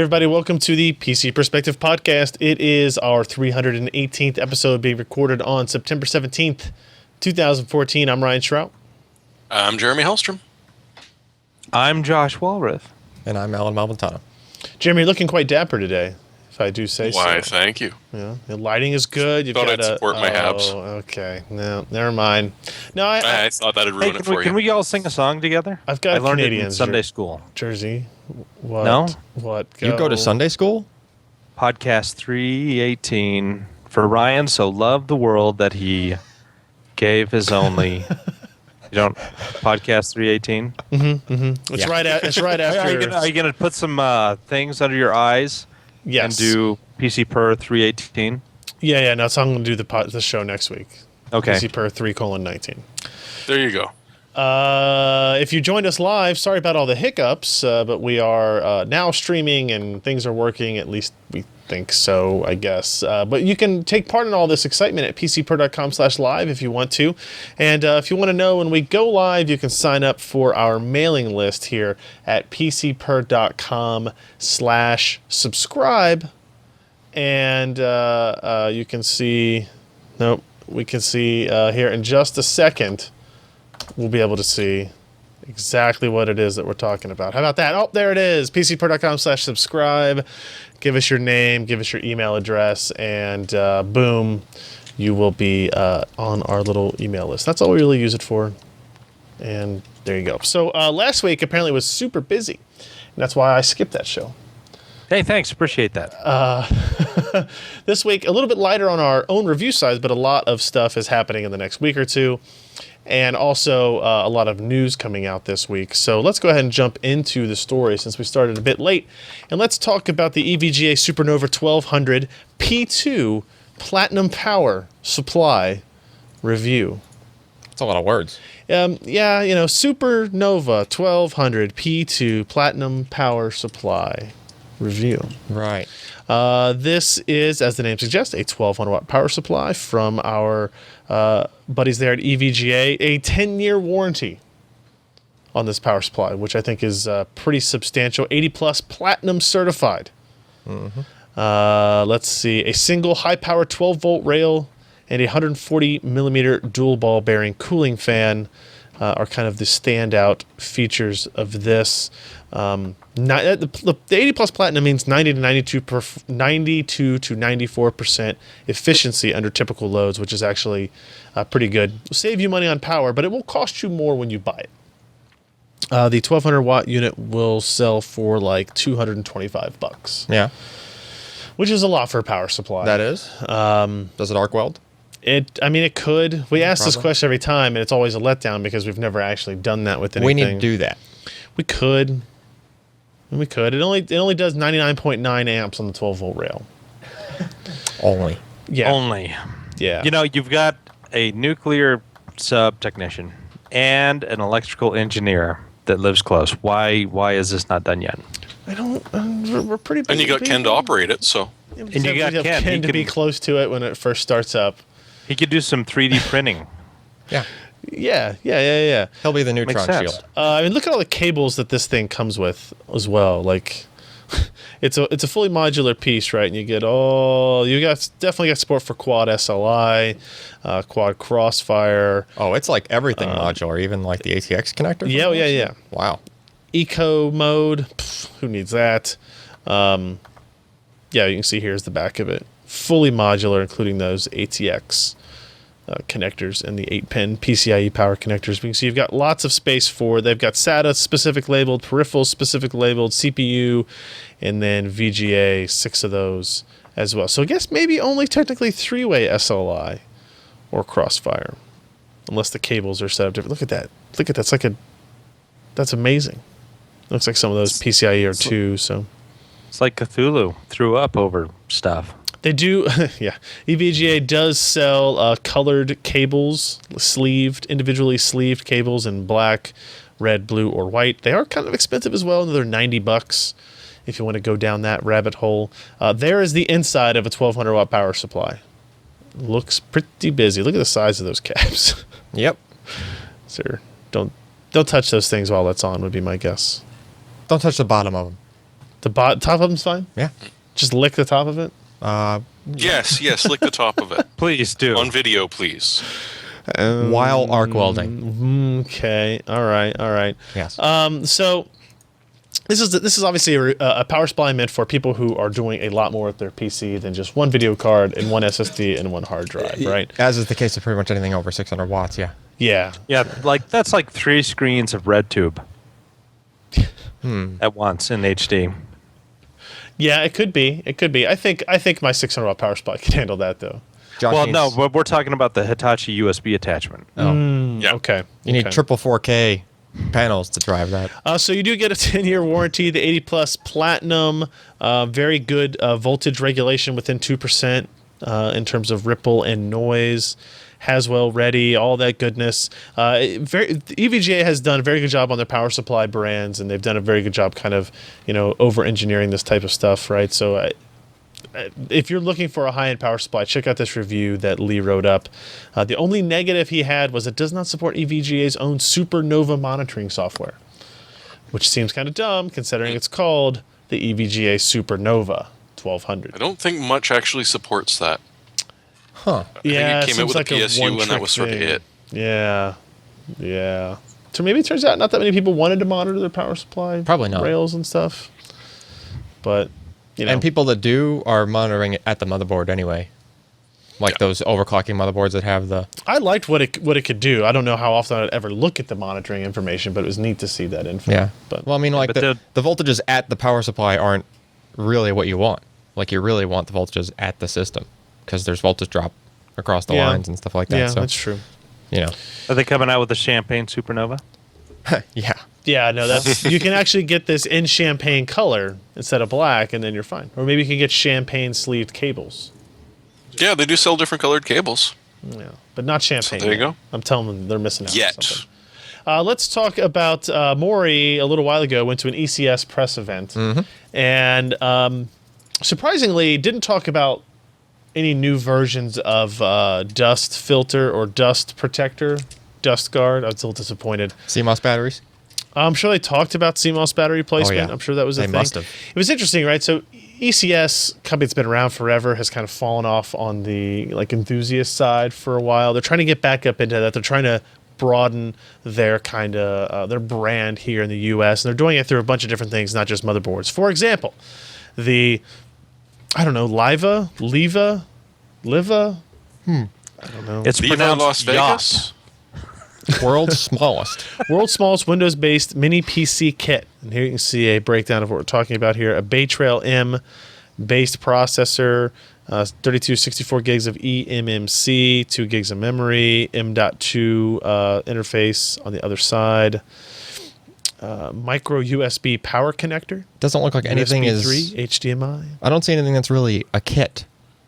Everybody, welcome to the PC Perspective Podcast. It is our 318th episode being recorded on September 17th, 2014. I'm Ryan Shrout. I'm Jeremy Hellstrom. I'm Josh Walrath. And I'm Alan Malventano. Jeremy, you're looking quite dapper today, if I do say so. Why, thank you. Yeah, the lighting is good. Thought I'd support my Habs. Okay. No, never mind. No, I thought that'd ruin it for you. Can we all sing a song together? I've got I learned it in Canadians Sunday school. Jersey. What? No? What? You go to Sunday school? Podcast 318. For Ryan so loved the world that he gave his only... You don't... Podcast 318? It's Yeah. right after... Are you gonna put some things under your eyes? Yes. And do PC per 318? Yeah, no, so I'm going to do the show next week. Okay. PC per 3:19. There you go. If you joined us live, sorry about all the hiccups, but we are now streaming and things are working, at least we think so, I guess. But you can take part in all this excitement at pcper.com/live if you want to. And if you want to know when we go live, you can sign up for our mailing list here at pcper.com/subscribe. And you can see, we can see here in just a second. We'll be able to see exactly what it is that we're talking about. How about that? Oh, there it is. pcper.com/subscribe. Give us your name, give us your email address, and boom, you will be on our little email list. That's all we really use it for. And there you go. So last week apparently was super busy, and that's why I skipped that show. Hey, thanks. Appreciate that. This week, a little bit lighter on our own review side, but a lot of stuff is happening in the next week or two. And also a lot of news coming out this week. So let's go ahead and jump into the story since we started a bit late. And let's talk about the EVGA SuperNOVA 1200 P2 Platinum Power Supply review. That's a lot of words. Yeah, SuperNOVA 1200 P2 Platinum Power Supply review. Right. This is, as the name suggests, a 1200 watt power supply from our buddies there at EVGA. A 10-year warranty on this power supply, which I think is pretty substantial. 80 plus platinum certified. Let's see. A single high power 12 volt rail and a 140 millimeter dual ball bearing cooling fan are kind of the standout features of this. The 80 plus platinum means 92 to 94% efficiency under typical loads, which is actually pretty good. It'll save you money on power, but it will cost you more when you buy it. The 1200 watt unit will sell for like $225. Yeah. Which is a lot for a power supply. That is. Does it arc weld? It could. We ask this question every time, and it's always a letdown because we've never actually done that with anything. We need to do that. We could. It only does 99.9 amps on the 12 volt rail. Only. Yeah. Only. Yeah. You've got a nuclear sub technician and an electrical engineer that lives close. Why is this not done yet? I don't. We're pretty busy. And you got Ken to operate it, so. And you got Ken. To be close to it when it first starts up. He could do some 3D printing. Yeah. Yeah. He'll be the Makes neutron sense. shield. Look at all the cables that this thing comes with as well. Like, it's a fully modular piece, right? And definitely got support for quad SLI, quad crossfire. Oh, it's like everything modular, even like the ATX connector? Yeah. Wow. Eco mode. Who needs that? You can see here's the back of it. Fully modular, including those ATX connectors and the 8-pin PCIe power connectors. We can see you've got lots of space they've got SATA specific labeled, peripheral specific labeled, CPU, and then VGA, 6 of those as well. So I guess maybe only technically 3-way SLI or crossfire, unless the cables are set up different. Look at that. That's amazing. Looks like some of those PCIe are 2, so. It's like Cthulhu threw up over stuff. They do, yeah. EVGA does sell colored cables, individually sleeved cables in black, red, blue, or white. They are kind of expensive as well. They're $90 if you want to go down that rabbit hole. There is the inside of a 1200 watt power supply. Looks pretty busy. Look at the size of those caps. Yep. Sir, don't touch those things while that's on would be my guess. Don't touch the bottom of them. The top of them's fine. Yeah. Just lick the top of it. Yes, lick the top of it. Please do. On video, please. While arc welding. Okay. All right. Yes. So this is obviously a power supply meant for people who are doing a lot more with their PC than just one video card and one SSD and one hard drive, right? As is the case of pretty much anything over 600 watts, yeah. Yeah. Yeah, like that's like 3 screens of RedTube at once in HD. Yeah, it could be. I think my 600 watt power supply can handle that though. Josh Well, needs- no, but we're talking about the Hitachi USB attachment. Yeah. Okay. You need okay. triple 4K panels to drive that. So you do get a 10-year warranty, the 80 Plus Platinum, very good voltage regulation within 2% in terms of ripple and noise. Haswell ready, all that goodness. EVGA has done a very good job on their power supply brands, and they've done a very good job kind of, over-engineering this type of stuff, right? So if you're looking for a high-end power supply, check out this review that Lee wrote up. The only negative he had was it does not support EVGA's own SuperNOVA monitoring software, which seems kind of dumb considering it's called the EVGA SuperNOVA 1200. I don't think much actually supports that. Huh. Yeah, I think it came out with seems a like PSU and that one-trick was sort of thing. it. Yeah. So maybe it turns out not that many people wanted to monitor their power supply Probably not. rails and stuff. But, And people that do are monitoring it at the motherboard anyway. Like those overclocking motherboards that have the... I liked what it could do. I don't know how often I'd ever look at the monitoring information, but it was neat to see that info. Yeah. But Well, I mean, like but the voltages at the power supply aren't really what you want. Like you really want the voltages at the system because there's voltage drop across the Yeah. lines and stuff like that. yeah, so, that's true. Are they coming out with the Champagne SuperNOVA? Yeah. Yeah, no, that's you can actually get this in champagne color instead of black, and then you're fine. Or maybe you can get champagne sleeved cables. Yeah, they do sell different colored cables. Yeah, but not champagne. there you go. I'm telling them they're missing out on Yet. something. Let's talk about Maury. A little while ago went to an ECS press event, and surprisingly didn't talk about any new versions of dust filter or dust protector, dust guard. I was a little disappointed. CMOS batteries? I'm sure they talked about CMOS battery placement. yeah. I'm sure that was a They thing. must have. It was interesting, right? So ECS company that's been around forever has kind of fallen off on the enthusiast side for a while. They're trying to get back up into that. They're trying to broaden their kind of their brand here in the U.S. and they're doing it through a bunch of different things, not just motherboards. For example, the LIVA. I don't know. It's Viva pronounced Las Vegas? World's smallest. World's smallest Windows-based mini PC kit. And here you can see a breakdown of what we're talking about here. A Bay Trail M-based processor, 32, 64 gigs of eMMC, 2 gigs of memory, M.2 interface on the other side. Micro USB power connector. Doesn't look like anything USB is... 3, HDMI. I don't see anything that's really a kit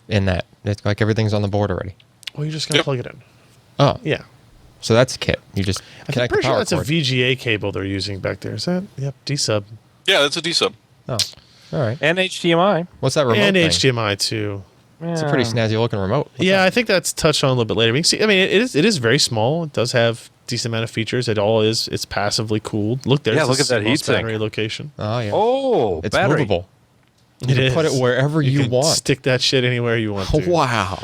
in that. It's like everything's on the board already. Well, you're just going to plug it in. Oh. Yeah. So that's a kit. You just I'm connect the pretty sure power that's cord. a VGA cable they're using back there. Is that? Yep, D-sub. Yeah, that's a D-sub. Oh. All right. And HDMI. What's that remote And thing? HDMI, too. It's a pretty snazzy looking remote. What's Yeah, that? I think that's touched on a little bit later. We can see. I mean, it is very small. It does have decent amount of features. It's passively cooled. Look, there's Yeah, look the at that CMOS heatsink. battery location. Oh, yeah. Oh, It's battery. movable. You It can put it is. wherever you can want. Stick that shit anywhere you want to. Wow.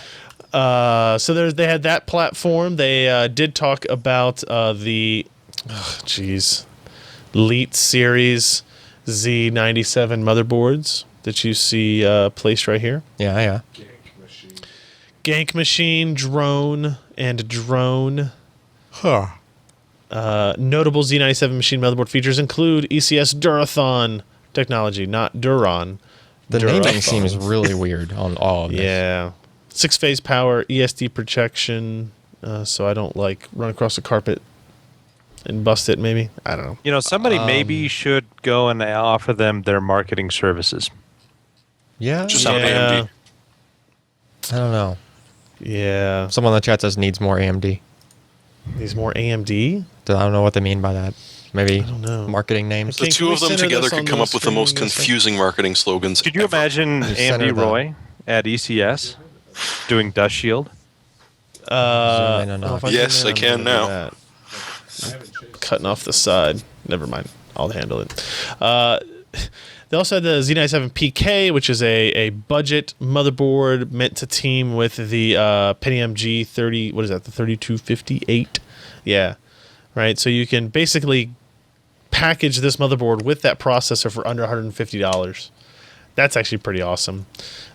So they had that platform. They did talk about the Elite Series Z97 motherboards that you see placed right here. Yeah, yeah. Gank Machine, Drone, and Drone. Huh. Notable Z97 machine motherboard features include ECS Durathon technology, not Duron. The Durathon. naming seems really weird on all of this. Yeah. 6-phase power, ESD protection, so I don't run across the carpet and bust it maybe. I don't know. You know, somebody maybe should go and offer them their marketing services. Yeah. Just on Yeah. AMD. I don't know. Yeah. Someone in the chat says needs more AMD. These more AMD? I don't know what they mean by that. Maybe know. marketing names. The Can two we of them center together this on could come the up with the most screen, yes, sir? confusing marketing slogans Could you ever. imagine Just Andy center the- Roy at ECS doing Dust Shield? Zoom in on I don't know if that. Yes, zoom in, I can I'm gonna do now. that. Cutting off the side. Never mind. I'll handle it. They also had the Z97PK, which is a budget motherboard meant to team with the Pentium G30. What is that? The 3258. Yeah, right. So you can basically package this motherboard with that processor for under $150. That's actually pretty awesome.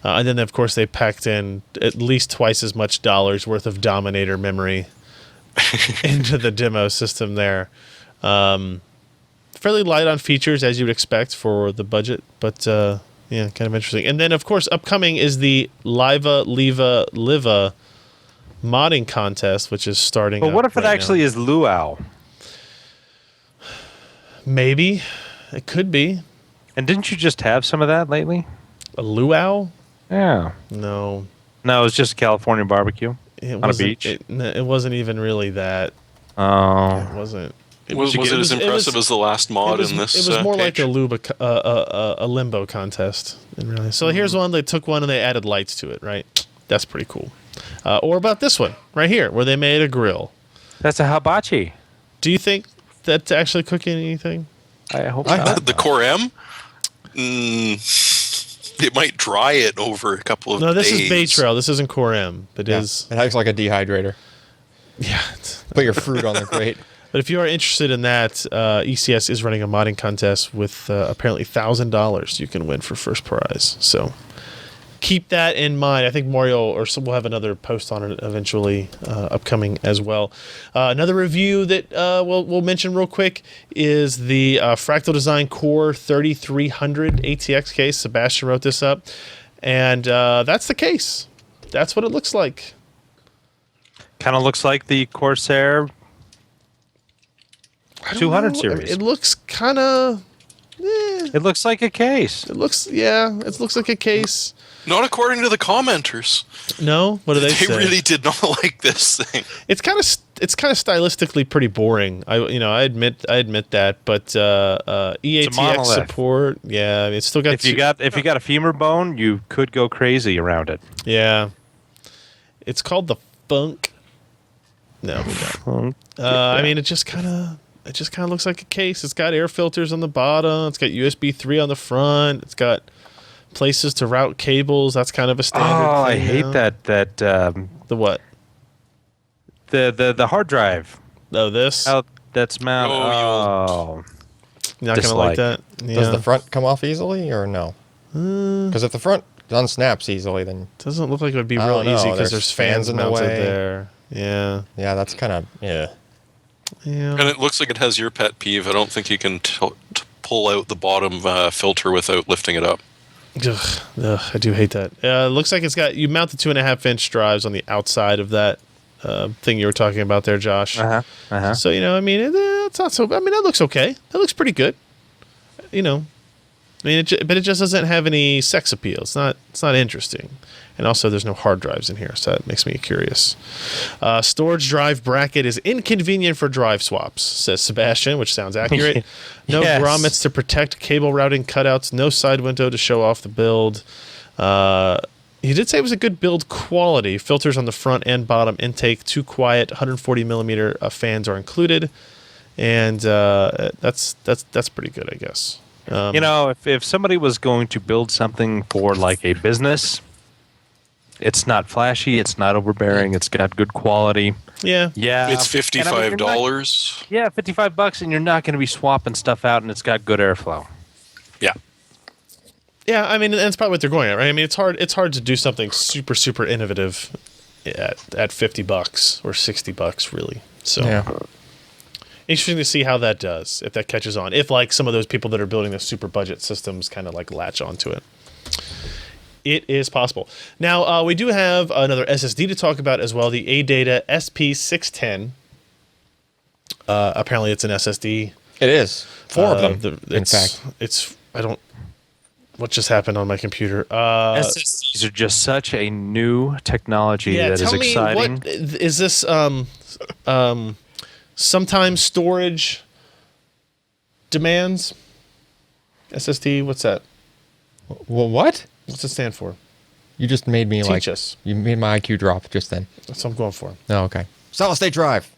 And then, of course, they packed in at least twice as much dollars worth of Dominator memory into the demo system there. Fairly light on features, as you would expect for the budget, but yeah, kind of interesting. And then, of course, upcoming is the LIVA modding contest, which is starting. But what if it actually is Luau? Maybe. It could be. And didn't you just have some of that lately? A luau? Yeah. No. No, it was just a California barbecue It on a wasn't- beach. It wasn't even really that. Oh. It wasn't. Was it as impressive as the last mod in this? It was more like page? a limbo contest. Really. So here's one. They took one and they added lights to it. Right. That's pretty cool. Or about this one right here, where they made a grill. That's a hibachi. Do you think that's actually cooking anything? I hope not. The Core M. It might dry it over a couple of days. No, this is Bay Trail. This isn't Core M. It is. It acts like a dehydrator. Yeah. Put your fruit on the grate. But if you are interested in that, ECS is running a modding contest with apparently $1,000 you can win for first prize. So keep that in mind. I think Mario we'll have another post on it eventually upcoming as well. Another review that we'll mention real quick is the Fractal Design Core 3300 ATX case. Sebastian wrote this up. And that's the case. That's what it looks like. Kind of looks like the Corsair 200 know. series. It looks kind of... It looks like a case. It looks like a case. Not according to the commenters. No, what do they say? They really did not like this thing. It's kind of stylistically pretty boring. I admit that, but EATX monolith. support, yeah, I mean, it's still got. If you got a femur bone, you could go crazy around it. yeah, it's called the Funk. No, we don't. I mean, it just kind of looks like a case. It's got air filters on the bottom. It's got USB 3 on the front. It's got places to route cables. That's kind of a standard Oh, I thing hate now. that. The what? The hard drive. Oh, this? How that's mounted. Oh, Oh, You're not going to like dislike. that? Yeah. Does the front come off easily or no? Because if the front unsnaps easily, then Doesn't look like it would be I real don't know. easy because There's there's fans fans in the mounted way. there. Yeah. yeah, that's kind of And Yeah. it looks like it has your pet peeve. I don't think you can pull out the bottom filter without lifting it up. Ugh, I do hate that. It looks like you mount the 2.5-inch drives on the outside of that thing you were talking about there, Josh. So, I mean, it's not so. I mean, that looks okay. That looks pretty good. I mean, but it just doesn't have any sex appeal. It's not interesting. And also, there's no hard drives in here, so that makes me curious. Storage drive bracket is inconvenient for drive swaps, says Sebastian, which sounds accurate. No Yes. grommets to protect cable routing cutouts. No side window to show off the build. He did say it was a good build quality. Filters on the front and bottom intake. Too quiet. 140 millimeter fans are included, and that's pretty good, I guess. if somebody was going to build something for like a business, it's not flashy, it's not overbearing, it's got good quality. Yeah. Yeah, It's and I mean, you're not- $55. Yeah, $55, and you're not going to be swapping stuff out, and it's got good airflow. Yeah. Yeah, I mean, and that's probably what they're going at, right? I mean, it's hard to do something super, super innovative at $50 or $60, really. So interesting to see how that does, if that catches on. If like some of those people that are building the super budget systems kind of like latch onto it. It is possible. Now, we do have another SSD to talk about as well, the ADATA SP610. Apparently, it's an SSD. it is 4 of them. In fact, What just happened on my computer? SSDs are just such a new technology that is tell exciting. me, what is this? Sometimes storage demands SSD. What's that? well, what? What's it stand for? You just made me Teach us. You made my IQ drop just then. That's what I'm going for. Oh, okay. Solid state drive.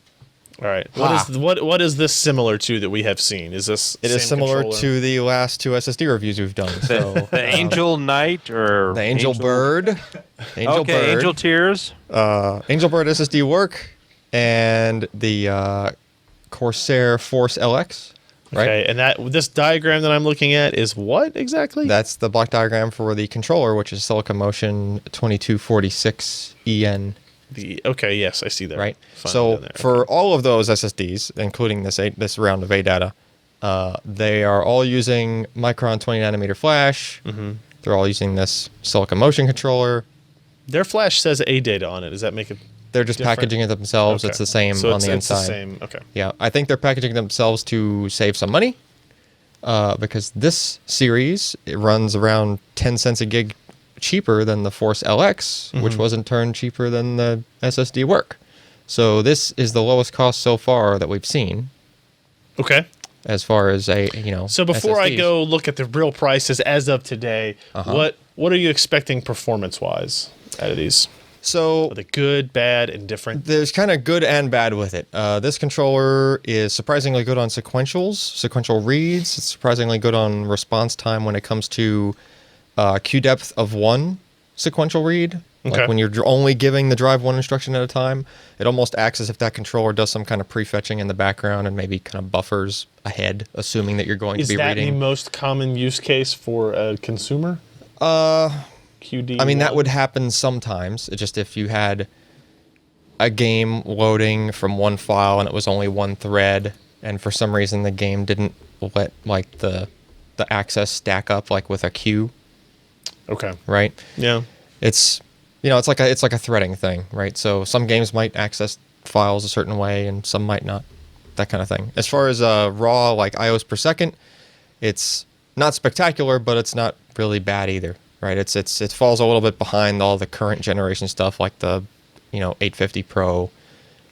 All right. Ah. What is this similar to that we have seen? Is this It is same similar controller? to the last two SSD reviews we've done. So The Angel Knight or the Angel Bird, Angel okay, Bird, Angel Tears. Angel Bird SSD work, and the Corsair Force LX. Right. Okay, and this diagram that I'm looking at is what exactly? That's the block diagram for the controller, which is Silicon Motion 2246EN. Okay, yes, I see that. Right. Finally So down there. for all of those SSDs, including this round of ADATA, they are all using Micron 20 nanometer flash. Mm-hmm. They're all using this Silicon Motion controller. Their flash says ADATA on it. Does that make it? They're just Different? packaging it themselves. Okay. It's the same So on the it's inside. the same. Okay. Yeah, I think they're packaging themselves to save some money, because this series it runs around 10 cents a gig cheaper than the Force LX, which was in turn cheaper than the SSD work. So this is the lowest cost so far that we've seen Okay. as far as So before I SSDs. go look at the real prices as of today, what are you expecting performance wise out of these? So Are they good, bad, indifferent? there's kind of good and bad with it. This controller is surprisingly good on sequential reads. It's surprisingly good on response time when it comes to queue depth of one sequential read. Okay. Like when you're only giving the drive one instruction at a time, it almost acts as if that controller does some kind of prefetching in the background and maybe kind of buffers ahead, assuming that you're going Is to be that reading. the most common use case for a consumer? QD. I mean, that would happen sometimes. It's just if you had a game loading from one file and it was only one thread, and for some reason the game didn't let like the access stack up like with a queue, Okay. right? Yeah. It's it's like a threading thing, right? So some games might access files a certain way and some might not, that kind of thing. As far as raw like IOs per second, it's not spectacular, but it's not really bad either, right? It falls a little bit behind all the current generation stuff like the 850 Pro.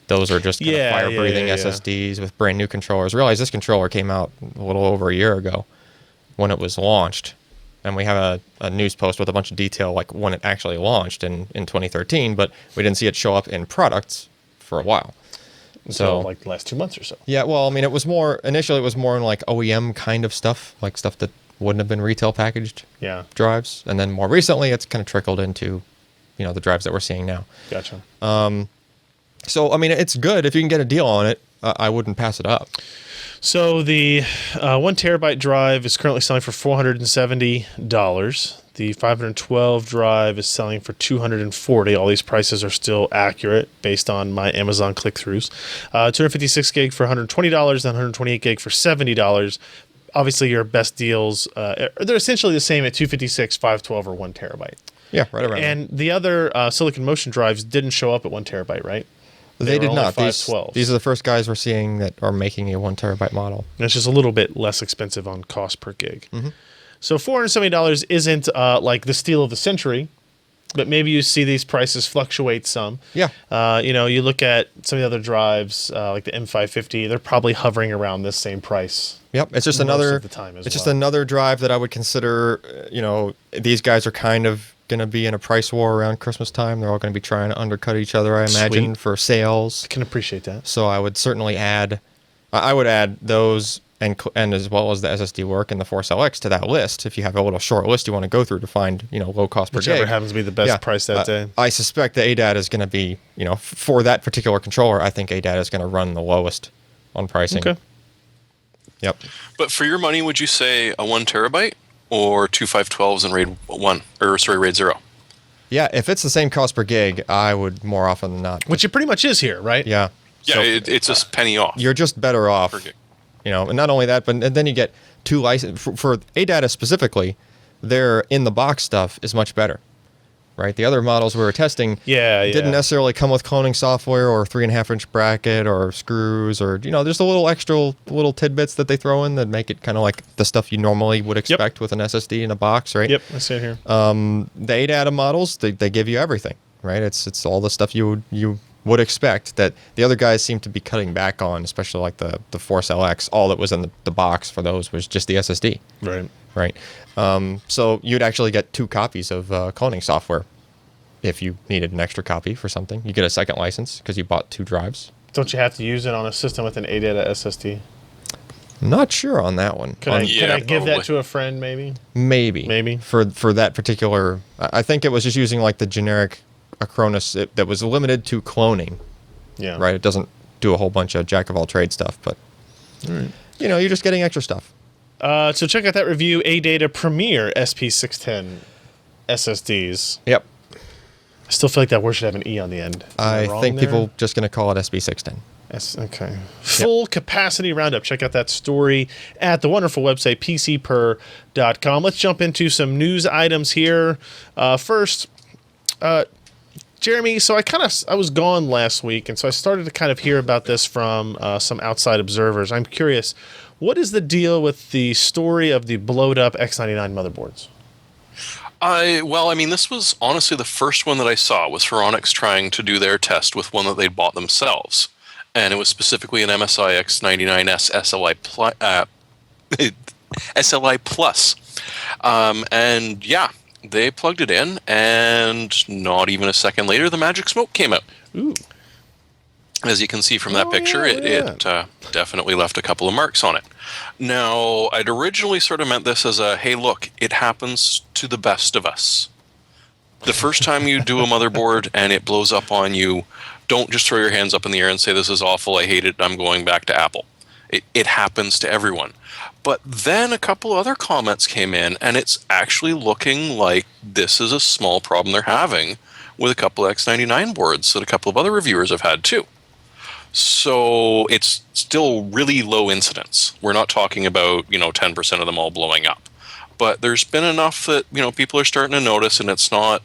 Those are just kind of fire breathing SSDs with brand new controllers. Realize this controller came out a little over a year ago when it was launched. And we have a news post with a bunch of detail like when it actually launched in 2013, but we didn't see it show up in products for a while. So like the last 2 months or so. Yeah, well, I mean, initially it was more in like OEM kind of stuff, like stuff that wouldn't have been retail packaged Yeah. drives. And then more recently it's kind of trickled into, the drives that we're seeing now. Gotcha. So, I mean, it's good. If you can get a deal on it, I wouldn't pass it up. So the 1 terabyte drive is currently selling for $470. The 512 drive is selling for $240. All these prices are still accurate based on my Amazon click-throughs. 256 gig for $120, and 128 gig for $70. Obviously, your best deals, they're essentially the same at 256, 512, or 1 terabyte. Yeah, right around there. And the other Silicon Motion drives didn't show up at 1 terabyte, right? They were did only not. 512s. These are the first guys we're seeing that are making a 1 terabyte model. And it's just a little bit less expensive on cost per gig. Mm-hmm. So $470 isn't like the steal of the century, but maybe you see these prices fluctuate some. Yeah. You look at some of the other drives, like the M550, they're probably hovering around this same price. Yep. It's just most another. of the time as it's just well. another drive that I would consider. These guys are kind of going to be in a price war around Christmas time. They're all going to be trying to undercut each other, I imagine, Sweet. for sales. Can appreciate that. So I would certainly add. I would add those and as well as the SSD work and the Force LX to that list. If you have a little short list you want to go through to find low cost per Whichever gig. happens to be the best price that day. I suspect the ADATA is going to be for that particular controller. I think ADATA is going to run the lowest on pricing. Okay. Yep. But for your money, would you say a 1 terabyte or two 512s in RAID 1 or sorry RAID 0? Yeah, if it's the same cost per gig, I would more often than not. Which it pretty much is here, right? Yeah. Yeah, So it's just penny off. you're just better off. Per gig. And not only that, but and then you get two license for ADATA specifically. Their in the box stuff is much better, right? The other models we were testing, didn't necessarily come with cloning software or 3.5-inch bracket or screws or there's a little extra little tidbits that they throw in that make it kind of like the stuff you normally would expect with an SSD in a box, right? Yep, I see it here. The ADATA models, they give you everything, right? It's all the stuff you would expect that the other guys seem to be cutting back on, especially like the Force LX. All that was in the box for those was just the SSD. Right. So you'd actually get 2 copies of cloning software if you needed an extra copy for something. You get a second license because you bought 2 drives Don't you have to use it on a system with an ADATA SSD? Not sure on that one. Can I give probably. that to a friend, maybe? Maybe for that particular. I think it was just using like the generic Acronis that was limited to cloning. Yeah. Right. It doesn't do a whole bunch of jack of all trade stuff, but you're just getting extra stuff. So check out that review. ADATA Premier SP610 SSDs. Yep. I still feel like that word should have an E on the end. I think people just going to call it SB610. Okay. Full capacity roundup. Check out that story at the wonderful website pcper.com. Let's jump into some news items here. First, Jeremy, so I was gone last week, and so I started to kind of hear about this from some outside observers. I'm curious, what is the deal with the story of the blowed up X99 motherboards? This was honestly the first one that I saw was Phoronix trying to do their test with one that they'd bought themselves. And it was specifically an MSI X99S SLI Plus. And yeah, they plugged it in, and not even a second later, the magic smoke came out. Ooh. As you can see from that picture, it definitely left a couple of marks on it. Now, I'd originally sort of meant this as a, hey, look, it happens to the best of us. The first time you do a motherboard and it blows up on you, don't just throw your hands up in the air and say, this is awful, I hate it, I'm going back to Apple. It happens to everyone. But then a couple other comments came in, and it's actually looking like this is a small problem they're having with a couple of X99 boards that a couple of other reviewers have had too. So it's still really low incidence. We're not talking about 10% of them all blowing up, but there's been enough that people are starting to notice, and it's not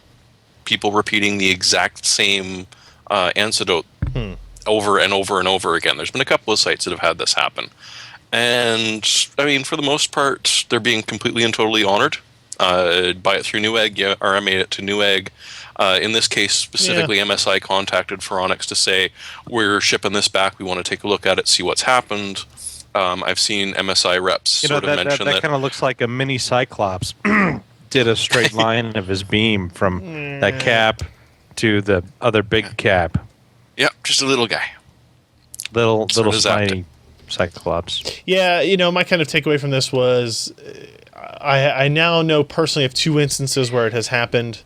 people repeating the exact same anecdote over and over and over again. There's been a couple of sites that have had this happen, and for the most part, they're being completely and totally honored. Buy it through Newegg. Yeah, or I made it to Newegg. In this case, specifically, MSI contacted Phoronix to say, we're shipping this back. We want to take a look at it, see what's happened. I've seen MSI reps mention that kind of looks like a mini Cyclops did a straight line of his beam from that cap to the other big cap. Yeah, just a little guy. Little tiny Cyclops. Yeah, my kind of takeaway from this was I now know personally of 2 instances where it has happened.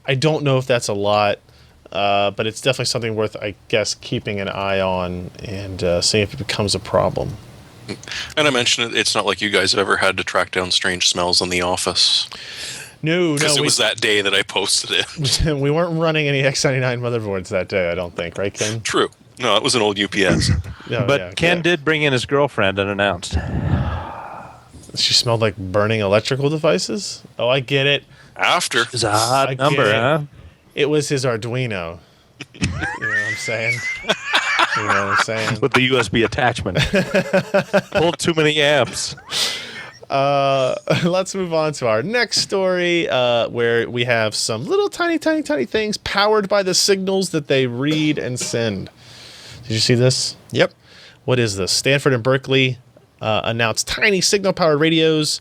I don't know if that's a lot, but it's definitely something worth, I guess, keeping an eye on and seeing if it becomes a problem. And I mentioned it's not like you guys have ever had to track down strange smells in the office. No. Because it was that day that I posted it. We weren't running any X99 motherboards that day, I don't think, right, Ken? True. No, it was an old UPS. Ken did bring in his girlfriend unannounced. She smelled like burning electrical devices? Oh, I get it. After. It's a hot number, huh? It was his Arduino. You know what I'm saying? With the USB attachment. Pulled too many amps. Let's move on to our next story, where we have some little tiny things powered by the signals that they read and send. Did you see this? Yep. What is this? Stanford and Berkeley announced tiny signal-powered radios.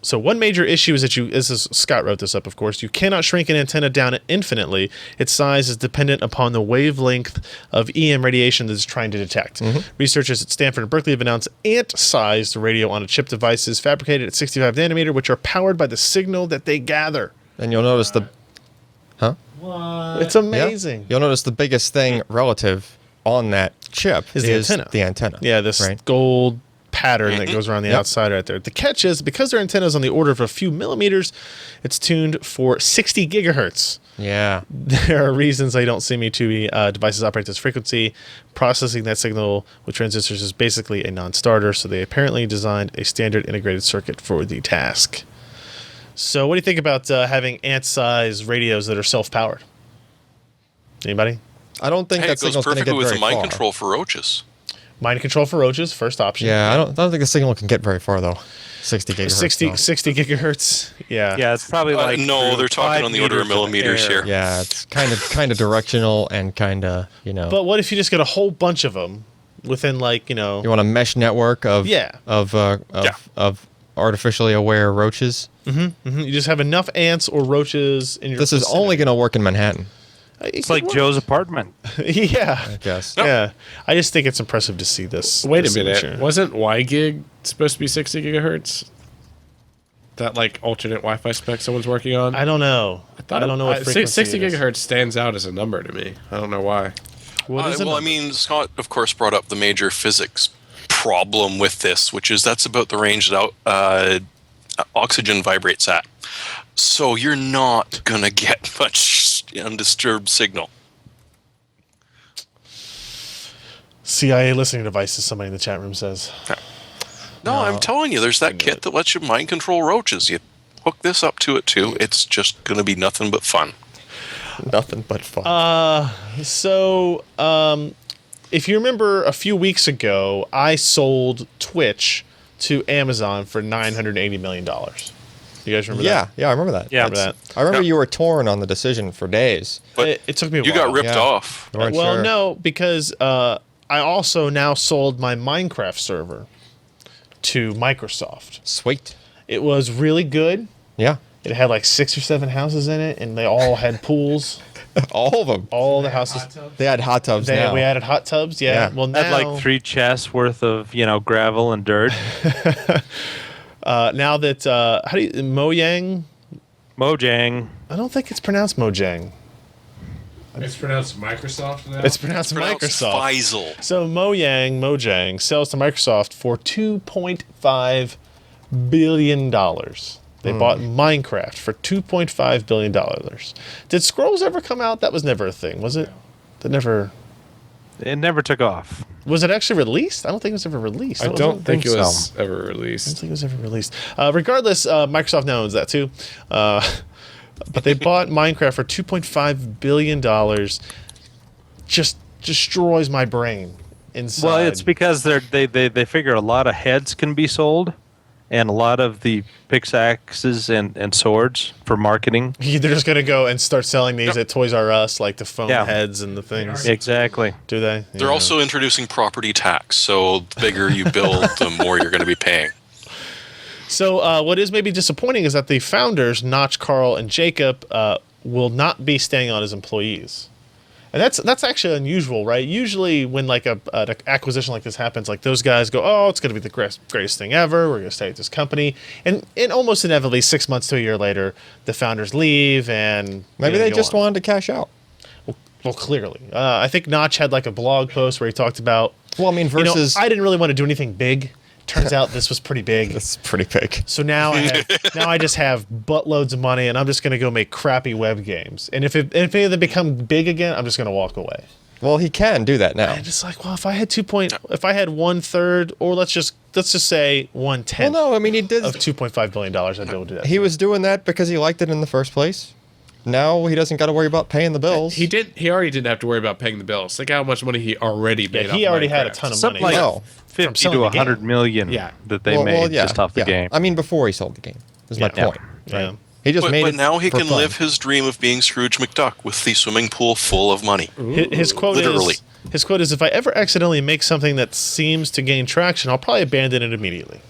So one major issue is that Scott wrote this up, of course, you cannot shrink an antenna down infinitely. Its size is dependent upon the wavelength of EM radiation that it's trying to detect. Researchers at Stanford and Berkeley have announced ant-sized radio-on-a-chip devices fabricated at 65 nanometer, which are powered by the signal that they gather. And you'll notice It's amazing. Yeah. You'll notice the biggest thing relative on that chip is the antenna. Yeah, this gold pattern that goes around the outside right there. The catch is, because their antenna is on the order of a few millimeters, it's tuned for 60 gigahertz. Yeah. There are reasons they don't seem to be devices operate this frequency. Processing that signal with transistors is basically a non-starter, so they apparently designed a standard integrated circuit for the task. So what do you think about having ant-sized radios that are self-powered? Anybody? I don't think that signal's going to get very far. It goes perfectly with mind control for roaches. Mind control for roaches, first option. Yeah, I don't think the signal can get very far, though. 60 gigahertz. 60 gigahertz. Yeah. Yeah, it's probably like no, they're talking on the order of millimeters here. Yeah, it's kind of directional and kind of, But what if you just get a whole bunch of them within You want a mesh network of artificially aware roaches? You just have enough ants or roaches in your This is only going to work in Manhattan. It's like Joe's apartment. Yeah. I guess. Yeah. I just think it's impressive to see this. Wait a this minute. feature. Wasn't WiGig supposed to be 60 gigahertz? That like alternate Wi-Fi spec someone's working on? I don't know. I don't know what frequency 60 it is. gigahertz stands out as a number to me. I don't know why. What is it? Well, I mean, Scott, of course, brought up the major physics problem with this, which is that's about the range that oxygen vibrates at. So you're not going to get much undisturbed signal. CIA listening devices, somebody in the chat room says. No, I'm telling you, there's that kit that lets you mind control roaches. You hook this up to it, too. It's just going to be nothing but fun. Nothing but fun. So, if you remember a few weeks ago, I sold Twitch to Amazon for $980 million. You guys remember that? Yeah, I remember that. Yeah. Remember that? I remember you were torn on the decision for days. But It took me a you while. got ripped Yeah. off. You weren't Well, sure. no, because I also now sold my Minecraft server to Microsoft. Sweet. It was really good. Yeah. It had like 6 or 7 houses in it, and they all had pools. All of them. All the houses. They had hot tubs now. We added hot tubs. Yeah. Yeah. Well, now Had like 3 chests worth of gravel and dirt. now that how do you Mojang? Mojang. I don't think it's pronounced Mojang. It's pronounced Microsoft now? It's pronounced Pronounced Microsoft. Faisal. So Mojang sells to Microsoft for $2.5 billion. They bought Minecraft for $2.5 billion. Did Scrolls ever come out? That was never a thing, was it? That never. It never took off. Was it actually released? I don't think it was ever released. I was don't it? think it so. was ever I don't released. think it was ever released. Regardless, Microsoft now owns that too. But they bought Minecraft for $2.5 billion. Just destroys my brain inside. Well, it's because they figure a lot of heads can be sold, and a lot of the pickaxes and swords for marketing. They're just going to go and start selling these at Toys R Us, like the foam Yeah. heads and the things. Exactly. Do they? They're Yeah. also introducing property tax, so the bigger you build, the more you're going to be paying. So what is maybe disappointing is that the founders, Notch, Carl, and Jacob, will not be staying on as employees. And that's actually unusual, right? Usually when like an acquisition like this happens, like those guys go, oh, it's going to be the greatest thing ever. We're going to stay at this company. And almost inevitably 6 months to a year later, the founders leave and Maybe they just wanted to cash out. Well, clearly. I think Notch had like a blog post where he talked about, Well, I mean, versus... I didn't really want to do anything big. Turns out this was pretty big. It's pretty big. So now I just have buttloads of money, and I'm just gonna go make crappy web games. And if any of them become big again, I'm just gonna walk away. Well, he can do that now. And it's like, well, if I had 1/3, or let's just say 1/10 Well, no, I mean, he did... of $2.5 billion, I'd be able to do that. He was doing that because he liked it in the first place. Now he doesn't got to worry about paying the bills. He already didn't have to worry about paying the bills. Think how much money he already made. he off already had a Minecraft. ton of Something money. like No. 50 selling to the game. 100 million Yeah. that they made just off the game. I mean, before he sold the game, is my Yeah. point. Yeah. He just made But it now he for can fun. live his dream of being Scrooge McDuck with the swimming pool full of money. His quote Literally. is, if I ever accidentally make something that seems to gain traction, I'll probably abandon it immediately.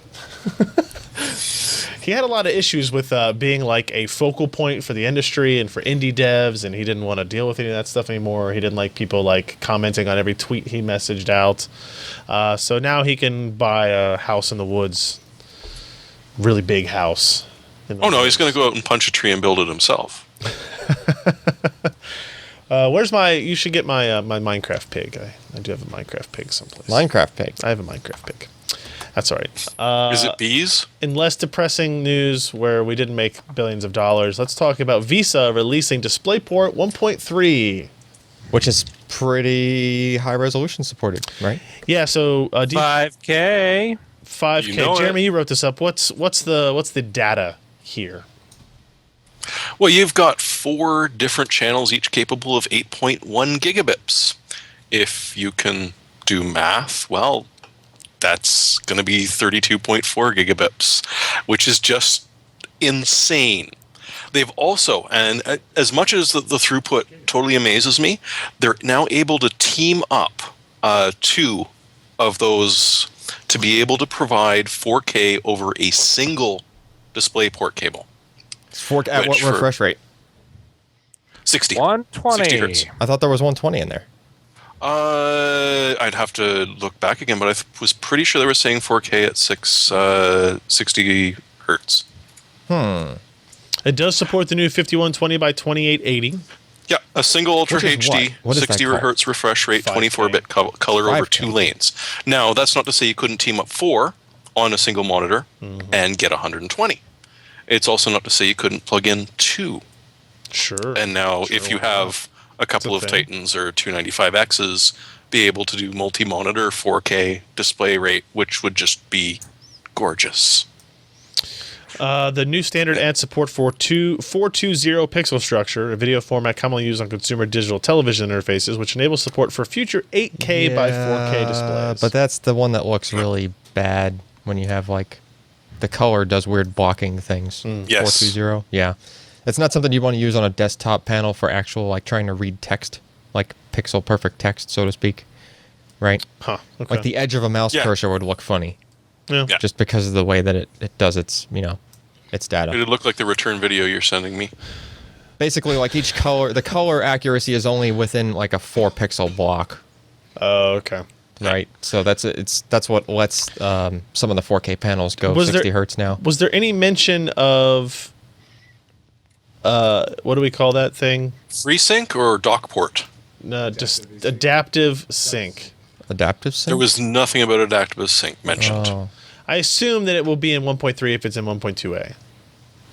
He had a lot of issues with being like a focal point for the industry and for indie devs, and he didn't want to deal with any of that stuff anymore. He didn't like people like commenting on every tweet he messaged out. So now he can buy a house in the woods, really big house. Oh no, he's going to go out and punch a tree and build it himself. Where's my? You should get my my Minecraft pig. I do have a Minecraft pig someplace. Minecraft pig. I have a Minecraft pig. That's all right. Is it bees? In less depressing news where we didn't make billions of dollars, let's talk about VESA releasing DisplayPort 1.3. Which is pretty high resolution supported, right? Yeah, so 5K. 5K. You know Jeremy, it. you wrote this up. What's the data here? Well, you've got 4 different channels, each capable of 8.1 gigabits. If you can do math, well, that's going to be 32.4 gigabits, which is just insane. They've also, and as much as the throughput totally amazes me, they're now able to team up 2 of those to be able to provide 4K over a single DisplayPort cable. At what Which for- refresh rate? 60. 120. 60 hertz. I thought there was 120 in there. I'd have to look back again, but I was pretty sure they were saying 4K at 60 hertz. It does support the new 5120 by 2880. Yeah, a single Ultra Which is HD, what is that 60 called? hertz refresh rate, 5K. 24-bit color over 5K. 2 lanes. Now, that's not to say you couldn't team up 4 on a single monitor and get 120. It's also not to say you couldn't plug in 2. Sure. And now, Sure, if you why not? have a couple It's a of thing. Titans or 295Xs, be able to do multi-monitor 4K display rate, which would just be gorgeous. The new standard adds support for 420 pixel structure, a video format commonly used on consumer digital television interfaces, which enables support for future 8K by 4K displays. But that's the one that looks really bad when you have like the color does weird blocking things. Yes. 420. Yeah. It's not something you want to use on a desktop panel for actual like trying to read text, like pixel perfect text, so to speak. Right? Huh. Okay. Like the edge of a mouse Yeah. cursor would look funny yeah. Yeah. just because of the way that it does its, its data. It'd look like the return video you're sending me. Basically, like each color, the color accuracy is only within like a 4 pixel block, Oh, okay. right? So that's what lets some of the 4K panels go Was 60 there- hertz now. Was there any mention of what do we call that thing? FreeSync or DockPort? Just adaptive sync. Adaptive sync. There was nothing about adaptive sync mentioned. Oh. I assume that it will be in 1.3 if it's in 1.2a.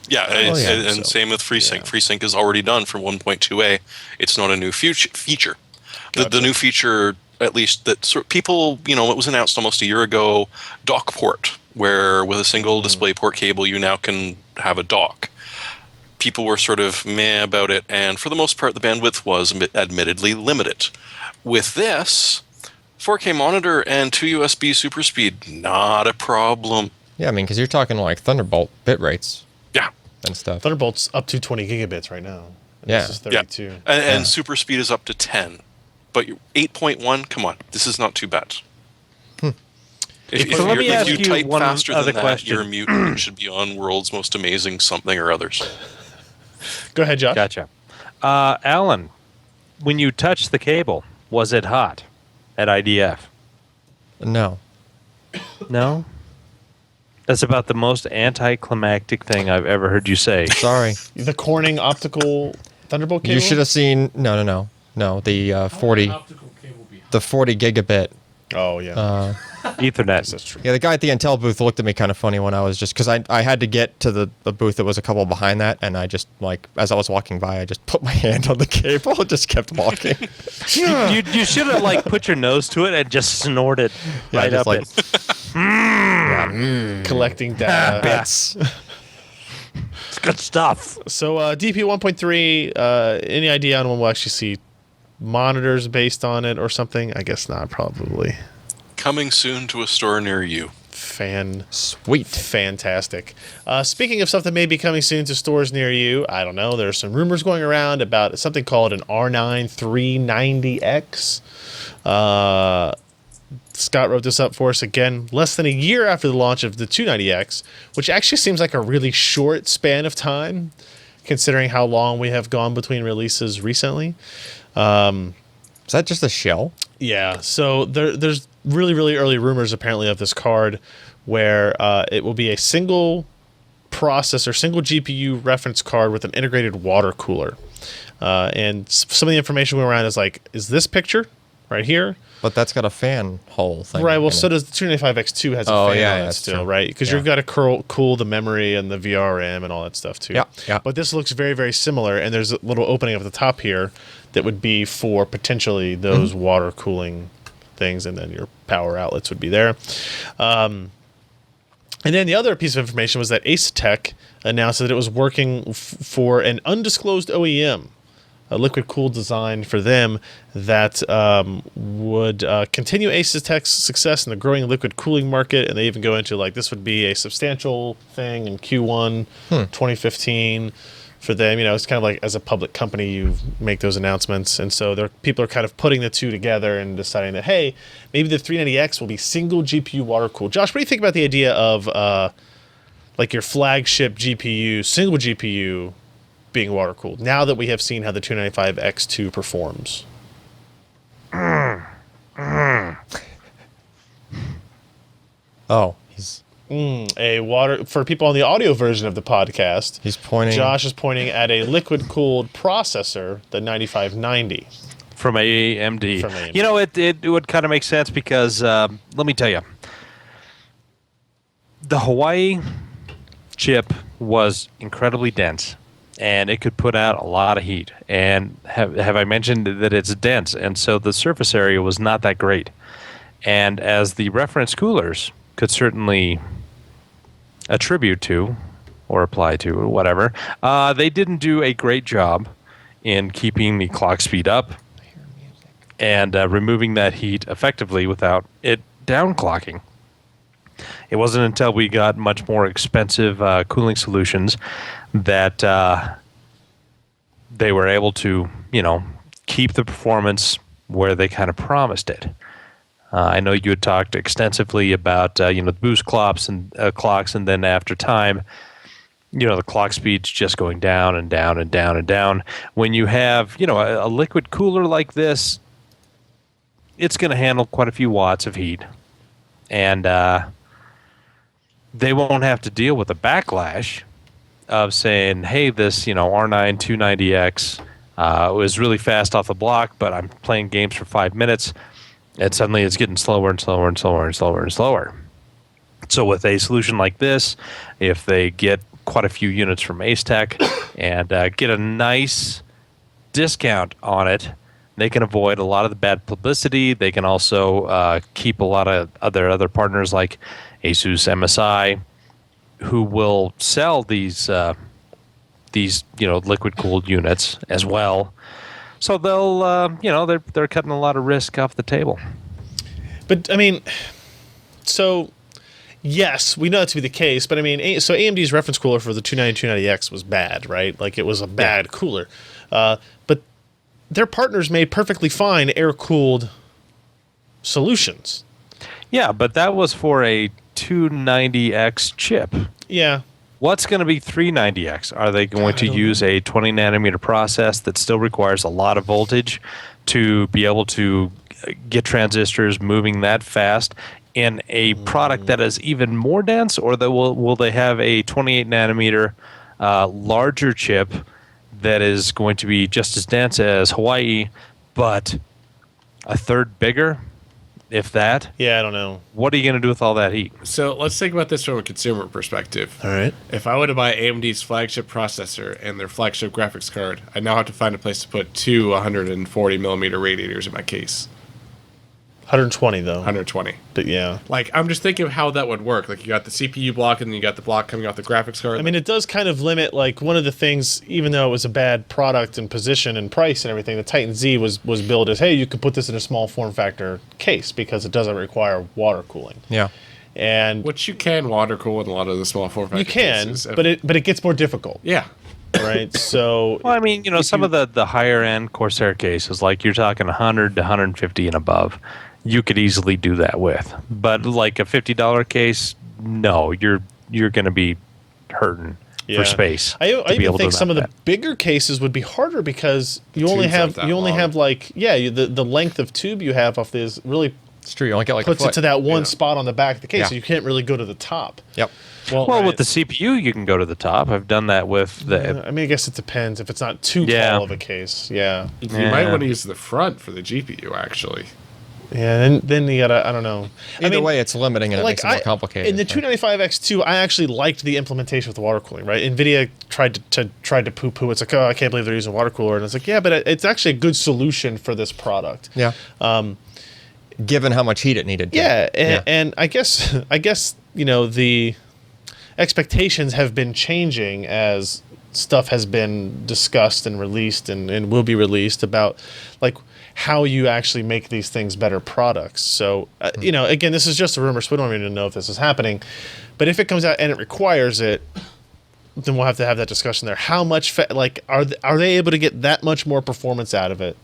Yeah, yeah. and So, same with FreeSync. yeah. FreeSync is already done for 1.2a. It's not a new feature. The Gotcha. new feature, at least that people, it was announced almost a year ago, DockPort, where with a single DisplayPort cable, you now can have a dock. People were sort of meh about it, and for the most part, the bandwidth was admittedly limited. With this, 4K monitor and 2 USB super speed, not a problem. Yeah, I mean, because you're talking like Thunderbolt bit rates Yeah. and stuff. Thunderbolt's up to 20 gigabits right now. Yeah. This is Yeah. 32. And super speed is up to 10. But 8.1, come on, this is not too bad. If, So let me ask you you type one faster other than that, question. you're a mutant and should be on World's Most Amazing Something or Others. Go ahead, Josh. Gotcha. Alan, when you touched the cable, was it hot at IDF? No. No? That's about the most anticlimactic thing I've ever heard you say. Sorry. The Corning optical Thunderbolt cable? You should have seen. No. The 40 gigabit. Oh, yeah. Ethernet. That's true. Yeah, the guy at the Intel booth looked at me kind of funny when I was just because I had to get to the booth that was a couple behind that, and I just like as I was walking by, I just put my hand on the cable and just kept walking. You should have like put your nose to it and just snorted right just up like- it. Collecting data. Bits. It's good stuff. So DP 1.3, any idea on when we'll actually see monitors based on it or something? I guess not, probably. Coming soon to a store near you. Sweet. Fantastic. Speaking of stuff that may be coming soon to stores near you, I don't know, there's some rumors going around about something called an R9 390X. Scott wrote this up for us again, less than a year after the launch of the 290X, which actually seems like a really short span of time, considering how long we have gone between releases recently. Is that just a shell? Yeah, so there's really, really early rumors apparently of this card where it will be a single processor, single GPU reference card with an integrated water cooler. And some of the information going around is like, is this picture right here? But that's got a fan hole thing. Right, well, in so it. does the 295X2 has a Oh, fan yeah, on it that's still, true. right? Because Yeah. you've got to cool the memory and the VRM and all that stuff too. Yeah. But this looks very, very similar, and there's a little opening up at the top here that would be for potentially those water cooling things, and then your power outlets would be there. And then the other piece of information was that Asetek announced that it was working for an undisclosed OEM, a liquid cooled design for them that would continue Asetek's success in the growing liquid cooling market. And they even go into like this would be a substantial thing in Q1 2015 for them. You know, it's kind of like as a public company, you make those announcements. And so people are kind of putting the two together and deciding that, hey, maybe the 390X will be single GPU water cooled. Josh, what do you think about the idea of like your flagship GPU, single GPU, being water cooled. Now that we have seen how the 295 X2 performs. Oh, he's For people on the audio version of the podcast, pointing. Josh is pointing at a liquid-cooled processor, the 9590. From AMD. From AMD. You know, it would kind of make sense because, let me tell you, the Hawaii chip was incredibly dense, and it could put out a lot of heat. And have I mentioned that it's dense? And so the surface area was not that great. And as the reference coolers could certainly attribute to or apply to or whatever, they didn't do a great job in keeping the clock speed up and removing that heat effectively without it downclocking. It wasn't until we got much more expensive cooling solutions that they were able to, keep the performance where they kind of promised it. I know you had talked extensively about, the boost clocks, and then after time, the clock speed's just going down and down and down and down. When you have, a liquid cooler like this, it's going to handle quite a few watts of heat. And they won't have to deal with the backlash of saying, hey, this, R9 290X was really fast off the block, but I'm playing games for 5 minutes, and suddenly it's getting slower and slower and slower and slower and slower. So with a solution like this, if they get quite a few units from Ace Tech and get a nice discount on it, they can avoid a lot of the bad publicity. They can also keep a lot of other partners like Asus, MSI, who will sell these liquid cooled units as well. So they'll they're cutting a lot of risk off the table. But I mean, so yes, we know that to be the case. But I mean, so AMD's reference cooler for the 290-290X was bad, right? Like it was a bad cooler. But their partners made perfectly fine air-cooled solutions. Yeah, but that was for a 290X chip. Yeah. What's going to be 390X? Are they going to use a 20 nanometer process that still requires a lot of voltage to be able to get transistors moving that fast in a product that is even more dense? Or will they have a 28 nanometer larger chip that is going to be just as dense as Hawaii, but a third bigger, if that? Yeah, I don't know. What are you going to do with all that heat? So let's think about this from a consumer perspective. All right. If I were to buy AMD's flagship processor and their flagship graphics card, I now have to find a place to put two 140 millimeter radiators in my case. 120 though. 120. But yeah. Like, I'm just thinking of how that would work. Like, you got the CPU block and then you got the block coming off the graphics card. I mean, it does kind of limit, like, one of the things, even though it was a bad product and position and price and everything, the Titan Z was billed as, hey, you could put this in a small form factor case because it doesn't require water cooling. Yeah. And which you can water cool in a lot of the small form factor you can, cases. but it gets more difficult. Yeah. Right? So Well, I mean, some of the higher end Corsair cases, like you're talking 100 to 150 and above, you could easily do that with. But like a $50 case, no, you're going to be hurting for space. I even think some of the bigger cases would be harder because you only have like the length of tube you have off this really It's true. You only get like puts a foot. it to that one spot on the back of the case, Yeah. so you can't really go to the top. Yep. Well, with the CPU, you can go to the top. I've done that with the. I mean, I guess it depends if it's not too tall of a case. Yeah. You might want to use the front for the GPU, actually. Yeah, then you gotta, I don't know. Either way, it's limiting and it makes it more complicated. In the 295X2, I actually liked the implementation with the water cooling, right? NVIDIA tried to poo-poo. It's like, oh, I can't believe they're using water cooler. And it's like, yeah, but it's actually a good solution for this product. Yeah. Given how much heat it needed. And I guess the expectations have been changing as stuff has been discussed and released and will be released about like how you actually make these things better products. So, again, this is just a rumor, so we don't even know if this is happening. But if it comes out and it requires it, then we'll have to have that discussion there. How much, are they able to get that much more performance out of it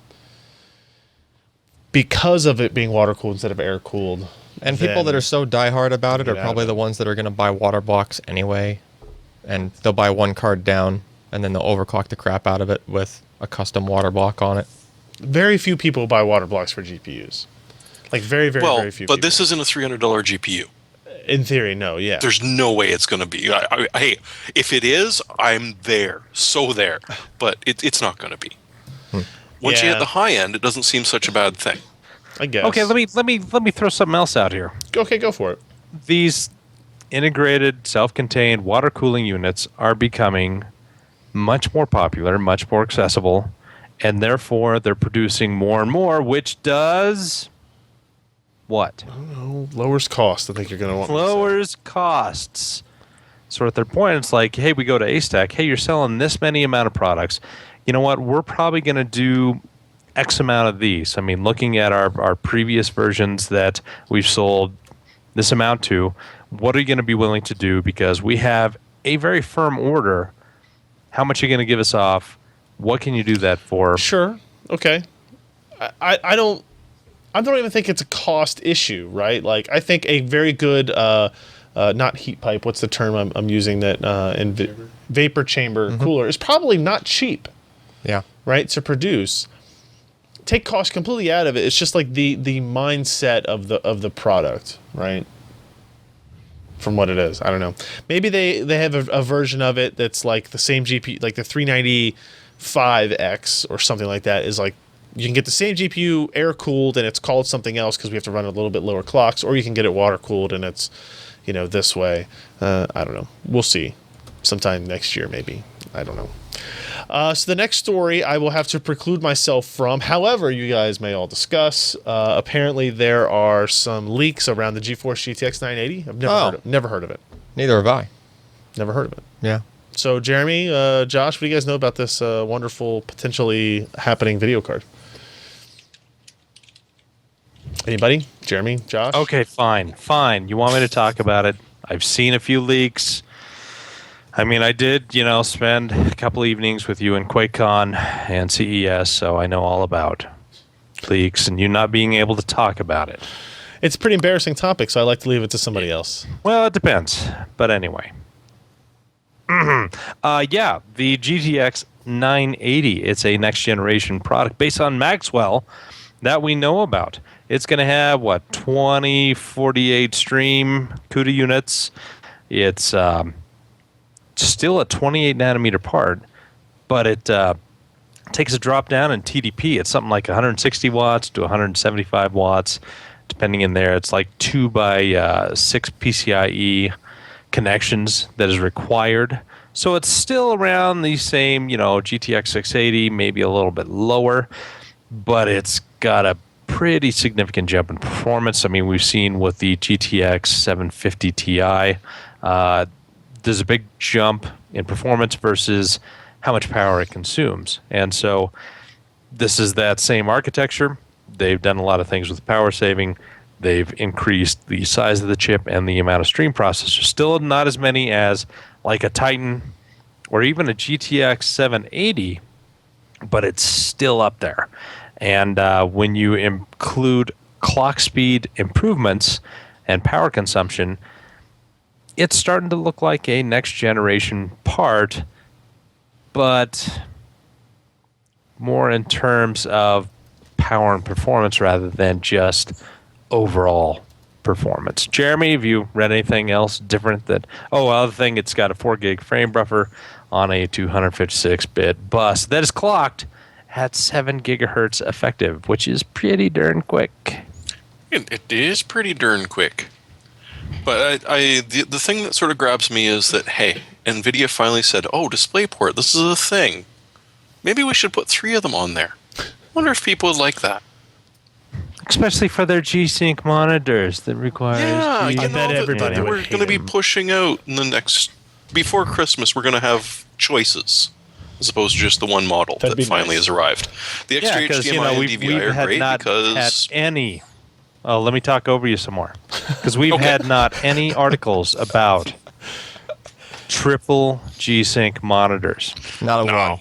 because of it being water cooled instead of air cooled? And people that are so diehard about it are Get out probably of it. the ones that are going to buy water blocks anyway, and they'll buy one card down and then they'll overclock the crap out of it with a custom water block on it. Very few people buy water blocks for GPUs. Like very very few. But this isn't a $300 GPU. In theory, no. Yeah. There's no way it's going to be. Hey, if it is, I'm there, so there. But it's not going to be. Once you hit the high end, it doesn't seem such a bad thing. I guess. Okay, let me throw something else out here. Okay, go for it. These integrated, self-contained water cooling units are becoming much more popular, much more accessible, and therefore they're producing more and more, which does what? Lowers cost. I think you're going to want. Lowers costs. So at their point, it's like, hey, we go to A-Stack. Hey, you're selling this many amount of products. You know what? We're probably going to do X amount of these. I mean, looking at our previous versions that we've sold this amount to, what are you going to be willing to do? Because we have a very firm order. How much are you going to give us off? What can you do that for? Sure. Okay. I don't even think it's a cost issue, right? Like, I think a very good, not heat pipe, what's the term I'm using that, vapor chamber cooler is probably not cheap. Yeah. Right? To produce. Take cost completely out of it. It's just like the mindset of the product, right? From what it is. I don't know. Maybe they have a version of it that's like the same GPU, like the 395X or something like that, is like you can get the same GPU air cooled and it's called something else because we have to run a little bit lower clocks, or you can get it water cooled and it's, this way. I don't know. We'll see. Sometime next year, maybe. I don't know. So the next story I will have to preclude myself from. However, you guys may all discuss. Apparently, there are some leaks around the GeForce GTX 980. I've never heard of it. Neither have I. Never heard of it. Yeah. So, Jeremy, Josh, what do you guys know about this wonderful, potentially happening video card? Anybody? Jeremy? Josh? Okay, fine. You want me to talk about it? I've seen a few leaks. I mean, I did, spend a couple evenings with you in QuakeCon and CES, so I know all about leaks and you not being able to talk about it. It's a pretty embarrassing topic, so I like to leave it to somebody else. Well, it depends. But anyway. The GTX 980, it's a next-generation product based on Maxwell that we know about. It's going to have, 2048 stream CUDA units. It's still a 28-nanometer part, but it takes a drop down in TDP. It's something like 160 watts to 175 watts, depending in there. It's like 2 by 6 PCIe connections that is required. So it's still around the same, GTX 680, maybe a little bit lower, but it's got a pretty significant jump in performance. I mean, we've seen with the GTX 750 Ti, there's a big jump in performance versus how much power it consumes. And so this is that same architecture. They've done a lot of things with power saving. They've increased the size of the chip and the amount of stream processors. Still not as many as like a Titan or even a GTX 780, but it's still up there. And when you include clock speed improvements and power consumption, it's starting to look like a next generation part, but more in terms of power and performance rather than just overall performance. Jeremy, have you read anything else different other thing, it's got a 4 gig frame buffer on a 256-bit bus that is clocked at 7 gigahertz effective, which is pretty darn quick. It is pretty darn quick. But the thing that sort of grabs me is that, hey, NVIDIA finally said, DisplayPort, this is a thing. Maybe we should put 3 of them on there. Wonder if people would like that. Especially for their G-Sync monitors that requires... Yeah, I bet everybody would we're going to be pushing out in the next... Before Christmas, we're going to have choices, as opposed to just the one model that finally has arrived. The extra HDMI and DVI are great because... any... Oh, let me talk over you some more. Because we've had not any articles about triple G-Sync monitors. Not a one.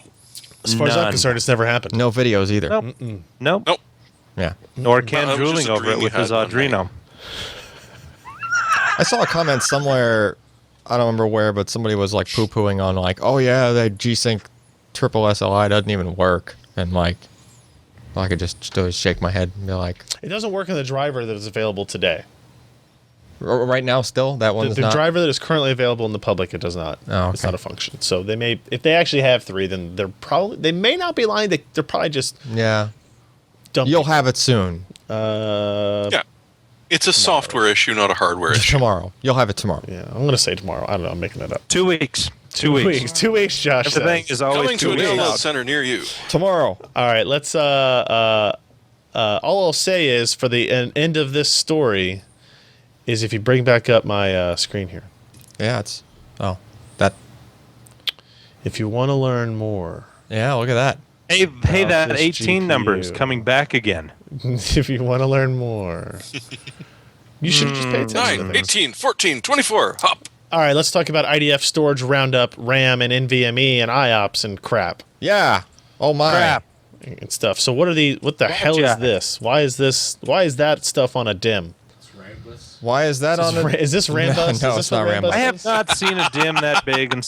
As far as I'm concerned, it's never happened. No videos either. Nope. Yeah. Nor Ken drooling over it with his Arduino. I saw a comment somewhere I don't remember where, but somebody was like poo-pooing on like, oh yeah, that G-Sync triple SLI doesn't even work, and like, I could just still shake my head and be like, It doesn't work in the driver that is available today. right now still that one The, is the not. driver that is currently available in the public, it does not. Oh, It's okay. not a function. So they may, if they actually have 3, then they may not be lying. They're probably just Yeah, dumping. you'll have it soon. Yeah. It's a software issue, not a hardware issue. Tomorrow, you'll have it tomorrow. Yeah, I'm gonna say tomorrow. I don't know. I'm making that up. 2 weeks. 2 weeks. 2 weeks, Josh. Everything says. is always Coming to 2 a weeks. download center near you. Tomorrow. All right, let's. All I'll say is for the end of this story, is if you bring back up my screen here. Yeah, it's that. If you want to learn more, Yeah, look at that. Hey, that this 18 GPU. numbers coming back again. if you want to learn more, you should just pay attention. to 9, things. 18, 14, 24, hop. All right, let's talk about IDF storage, Roundup, RAM, and NVMe, and IOPS and crap Yeah. Oh my. Crap. and stuff. So what the hell is Gotcha. this? Why is that stuff on a DIMM? Why is that on? Is this Rambus? No, Is this it's not what Rambus. I have not seen a DIMM that big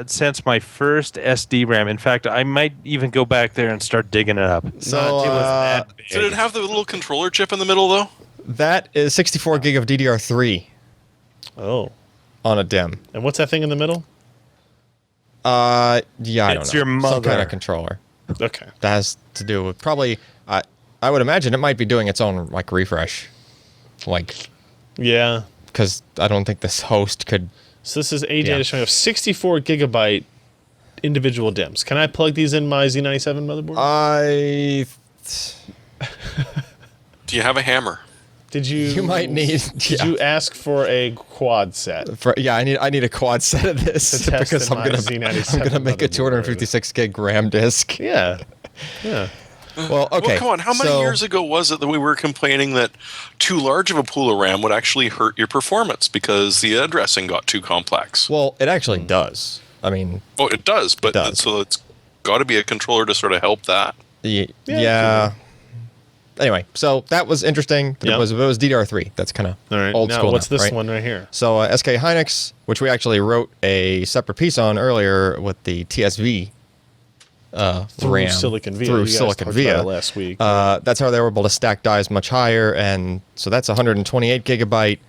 since my first SD RAM. In fact, I might even go back there and start digging it up. So, it was that big. Did it have the little controller chip in the middle, though? that is 64 gig of DDR3 Oh, on a DIMM. and what's that thing in the middle? Yeah, I don't It's know. your Some kind mother. of controller Okay. that has to do with probably. I would imagine it might be doing its own like refresh, like Yeah. because I don't think this host could. So this is ADATA Yeah. showing up 64 gigabyte individual DIMMs. Can I plug these in my Z97 motherboard? Do you have a hammer? Did you? You might need. Did you ask for a quad set? I need a quad set of this To test because in I'm my gonna Z97 make a motherboard. 256 gig RAM disk. Yeah. Yeah. Well, okay. Well, come on. How many so- years ago was it that we were complaining that too large of a pool of RAM would actually hurt your performance because the addressing got too complex? Well, it actually does. I mean, Oh, it does, but does. so it's got to be a controller to sort of help that. yeah. Anyway, so that was interesting. Yeah. It was DDR3. That's kind of All right. old now, school. what's now, this right? one right here? So SK Hynix, which we actually wrote a separate piece on earlier with the TSV Through RAM Silicon Via. through You guys Silicon talked Via about it last week. That's how they were able to stack dies much higher, and so that's 128 gigabyte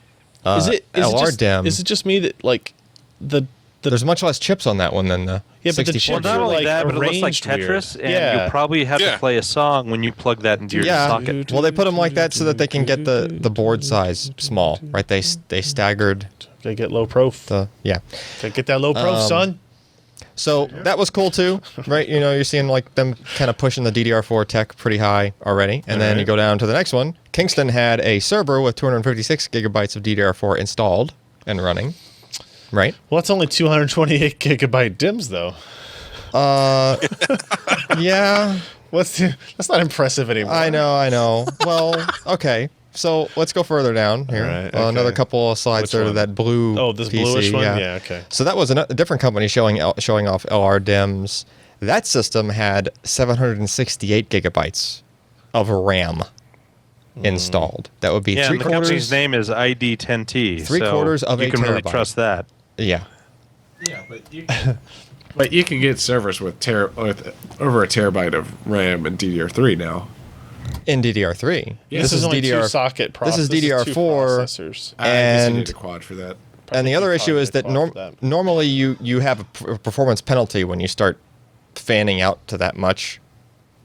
LR DIMM. Is it just me that like the There's much less chips on that one than the Yeah, but the 64. chips Well, not are, only like, that, but it looks like arranged weird. Tetris, and Yeah. you'll probably have Yeah. to play a song when you plug that into your Yeah. socket. Well, they put them like that so that they can get the board size small, right? They staggered Gotta get low prof. the Gotta get that low prof, son. So that was cool too, right? You know, you're seeing like them kind of pushing the DDR4 tech pretty high already, and then you go down to the next one. Kingston had a server with 256 gigabytes of DDR4 installed and running, right? Well, that's only 228 gigabyte DIMMs though. Yeah, That's not impressive anymore. I know. Well, okay. So let's go further down here. All right, Another okay. couple of slides Which there to one? that blue. Oh, this PC, bluish one? Yeah, okay. So that was a different company showing off LR DIMMs. That system had 768 gigabytes of RAM installed. That would be Yeah, three and the company's quarters. name is ID10T. Three quarters of you a can really terabyte. trust that. Yeah. Yeah, but you can get servers with over a terabyte of RAM and DDR3 now. In DDR3. Yeah, This is only DDR two socket This is DDR4, two processors. I guess you And- need a quad for that. And the other Probably issue is that quad for that. normally you have a performance penalty when you start fanning out to that much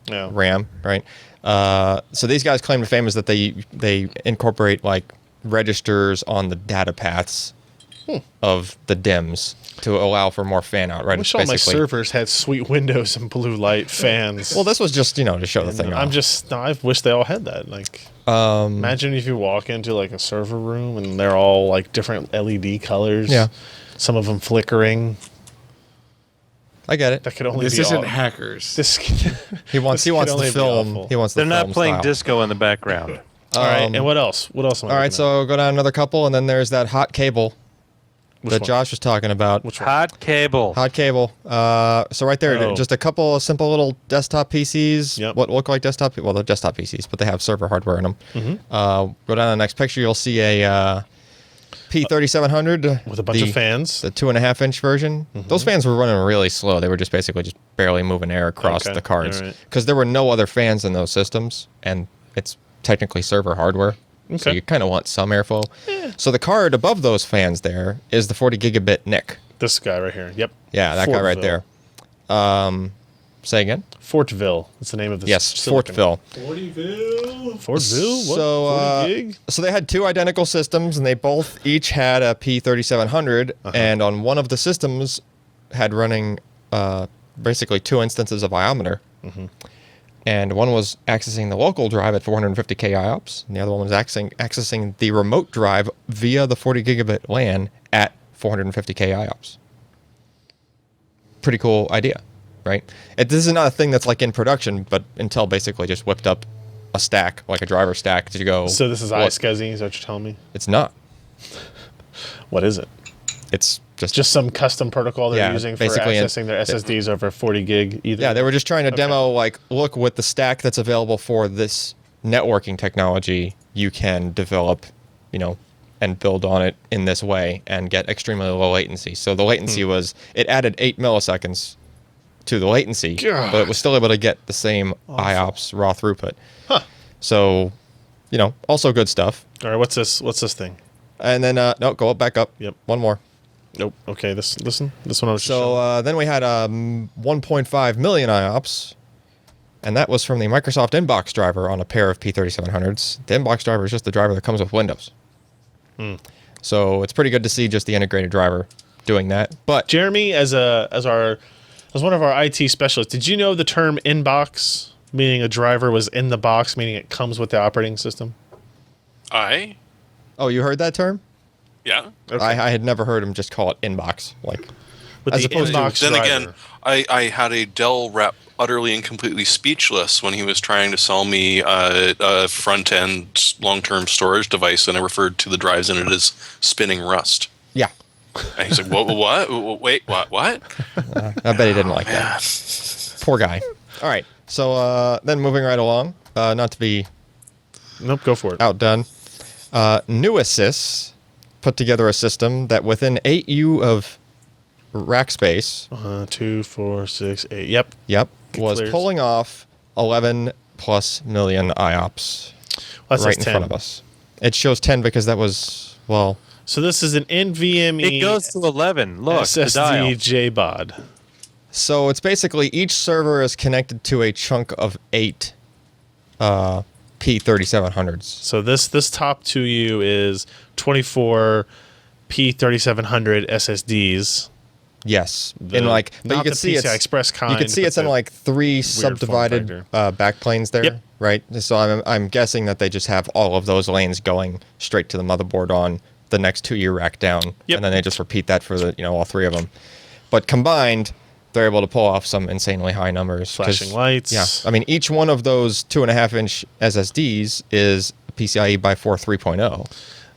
Yeah. RAM, right? So these guys claim to fame is that they incorporate like registers on the data paths of the DIMMs to allow for more fan out, right? I wish all my servers had sweet windows and blue light fans. Well, this was just to show the thing off. I wish they all had that. Like, imagine if you walk into like a server room and they're all like different LED colors. Yeah. Some of them flickering. I get it. That could only This be isn't all- hackers. This. He wants this could the only be film. awful. He wants the They're not film playing style. disco in the background. All right. And what else? What else? Am I All right, looking so go down another couple, and then there's that hot cable Which that one? Josh was talking about. Which one? Hot cable. Hot cable. So right there, Oh. just a couple of simple little desktop PCs. Yep. What look like desktop? Well, they're desktop PCs, but they have server hardware in them. Mm-hmm. Go down to the next picture. You'll see a P3700 With a bunch of fans. the 2.5-inch version. Those fans were running really slow. They were just basically just barely moving air across Okay, the cards all right. because there were no other fans in those systems, and it's technically server hardware. So Okay. you kind of want some airflow. So the card above those fans there is the 40 gigabit NIC. This guy right here. Yep. Yeah, that guy right Fortville. there. Say again? Fortville. That's the name of this. Yes, silicon. Fortville. Fortville? What? So, 40 gig? so they had two identical systems, and they both each had a P3700, and on one of the systems had running basically two instances of Iometer. And one was accessing the local drive at 450k IOPS, and the other one was accessing the remote drive via the 40 gigabit LAN at 450k IOPS. Pretty cool idea, right? This is not a thing that's like in production, but Intel basically just whipped up a stack, like a driver stack, to go. So this is iSCSI, is that what you're telling me? It's not. What is it? It's Just some custom protocol they're Yeah, using for basically accessing their SSDs over 40 gig either. Yeah, they were just trying to demo, like, look, with the stack that's available for this networking technology, you can develop, and build on it in this way and get extremely low latency. So the latency was, it added 8 milliseconds to the latency, God. but it was still able to get the same IOPS raw throughput. So, also good stuff. All right, what's this thing? And then, no, go back up. Yep. One more. Nope. Okay, this one I was just showing. So then we had 1.5 million IOPS, and that was from the Microsoft Inbox driver on a pair of P3700s. The Inbox driver is just the driver that comes with Windows. So it's pretty good to see just the integrated driver doing that. But Jeremy, as one of our IT specialists, did you know the term inbox, meaning a driver was in the box, meaning it comes with the operating system? oh, you heard that term? Yeah. Okay. I had never heard him just call it Inbox. Like, With as the opposed to- inbox Then driver. again, I had a Dell rep utterly and completely speechless when he was trying to sell me a front-end long-term storage device, and I referred to the drives in it as spinning rust. yeah, And he's like, what? Wait, what? I bet he didn't like that. Poor guy. All right. So then moving right along, not to be Nope, go for it. outdone, Newasys put together a system that within 8U of rack space, 2, 4, 6, 8. Yep. was Clears. pulling off 11 plus million IOPS Well, that right says in 10. front of us. It shows 10 because that was, well, So this is an NVMe It goes to 11. Look, the dial. SSD JBOD. so it's basically each server is connected to a chunk of 8 P3700s. So this top 2U is 24 P3700 SSDs. Yes, The- and like, but you not can the see PCI it's Express kind, You can see but it's in the like 3 form subdivided factor. backplanes there, Yep. right? So I'm guessing that they just have all of those lanes going straight to the motherboard on the next 2U rack down, Yep. and then they just repeat that for the all 3 of them. But combined, they're able to pull off some insanely high numbers. 'cause- Flashing lights. Yeah, I mean each one of those 2.5-inch SSDs is PCIe by 4 3.0.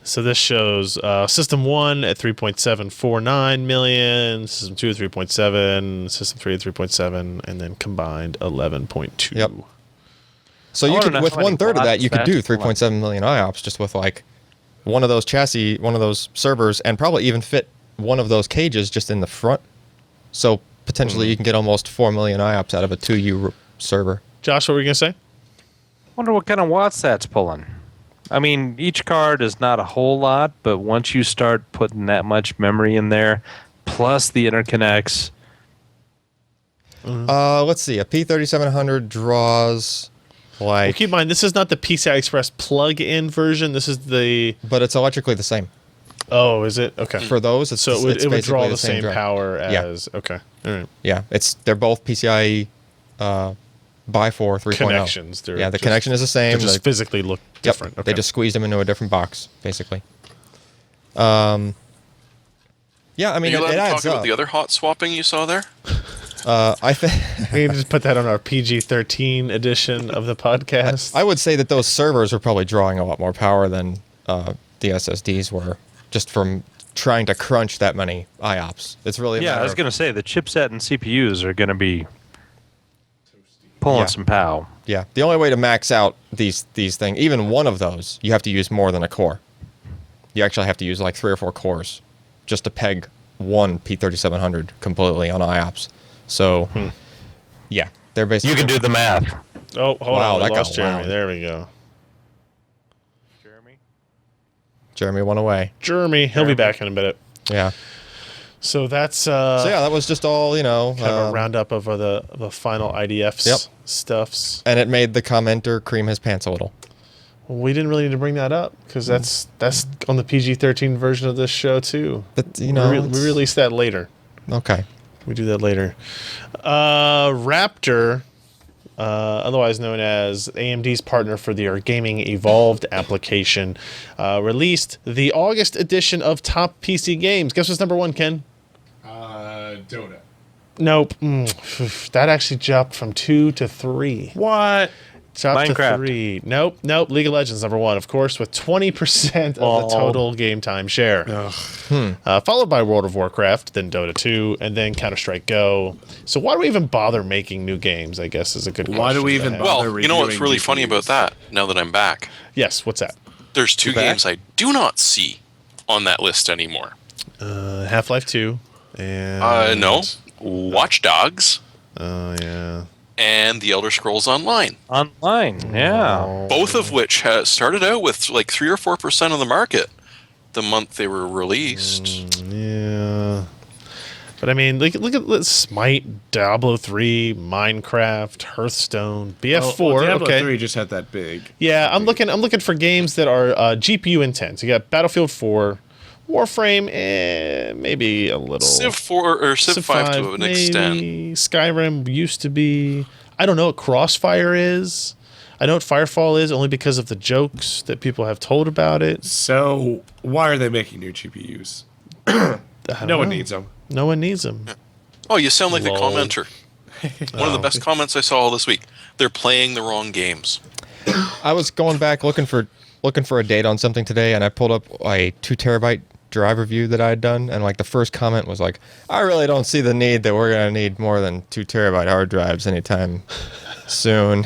So this shows System 1 at 3.749 million, System 2 at 3.7, System 3 at 3.7, and then combined 11.2. Yep. So I you wanna could, know with how many 1/3 of that, watts you could do that's 3.7 million IOPS just with like one of those chassis, one of those servers, and probably even fit one of those cages just in the front. So potentially you can get almost 4 million IOPS out of a 2U server. Josh, what were you going to say? Wonder what kind of watts that's pulling. I mean, each card is not a whole lot, but once you start putting that much memory in there, plus the interconnects, Let's see. A P3700 draws Well, like, keep in mind, this is not the PCI Express plug-in version. This is the... but it's electrically the same. Oh, is it? Okay. For those, it's So it would basically draw the same drive. power Yeah. as... Okay. All right. Yeah, they're both PCIe by 4 3.0. Connections. They're Yeah, the just- connection is the They same. just The- physically look Yep, different. Okay. they just squeezed them into a different box, basically. Yeah, I Are mean, you allowed it to adds talk about up. the other hot swapping you saw there? I think We can just put that on our PG-13 edition of the podcast. I would say that those servers are probably drawing a lot more power than the SSDs were, just from trying to crunch that many IOPS. It's really a yeah, I matter was of- going to say the chipset and CPUs are going to be pulling Yeah. some pow. Yeah, the only way to max out these things, even one of those, you have to use more than a core. you actually have to use like 3 or 4 cores just to peg one P3700 completely on IOPS. So, yeah, they're basically... You can do the math. Oh, hold Wow, on. that We lost got Jeremy. loud. There we go. Jeremy went away. Jeremy. He'll be back in a minute. Yeah. So that's So yeah, that was just all, kind of a roundup of the final IDFs Yep. stuffs. and it made the commenter cream his pants a little. We didn't really need to bring that up because that's on the PG-13 version of this show too. But, We it's- release that later. Okay. We do that later. Raptr, otherwise known as AMD's partner for their gaming Evolved application, released the August edition of Top PC Games. Guess what's number 1, Ken? Dota. Nope. That actually jumped from 2 to 3. What? Chopped to Minecraft. 3. Nope. League of Legends number 1, of course, with 20% of the total game time share. Followed by World of Warcraft, then Dota 2, and then Counter-Strike Go. So why do we even bother making new games, I guess, is a good question. Why do we to even have. bother? Well, you know what's reviewing really funny GPUs? about that, now that I'm back? Yes, what's that? There's 2 back? games I do not see on that list anymore. Half-Life 2. And No. Watch Dogs Oh, yeah. and The Elder Scrolls Online. Online, yeah. Both of which started out with like 3 or 4% of the market the month they were released. Yeah. But I mean, look at Smite, Diablo 3, Minecraft, Hearthstone, BF4. Diablo okay. 3 just had that big. Yeah, I'm looking for games that are GPU intense. You got Battlefield 4, Warframe, maybe a little. Civ 4 or Civ 5 to an extent. Skyrim used to be. I don't know what Crossfire is. I know what Firefall is only because of the jokes that people have told about it. So why are they making new GPUs? No one needs them. No one needs them. Oh, you sound like Lol. a commenter. One of the best comments I saw all this week. They're playing the wrong games. I was going back looking for a date on something today, and I pulled up a 2 terabyte drive review that I had done, and like the first comment was like, I really don't see the need that we're gonna need more than 2 terabyte hard drives anytime soon.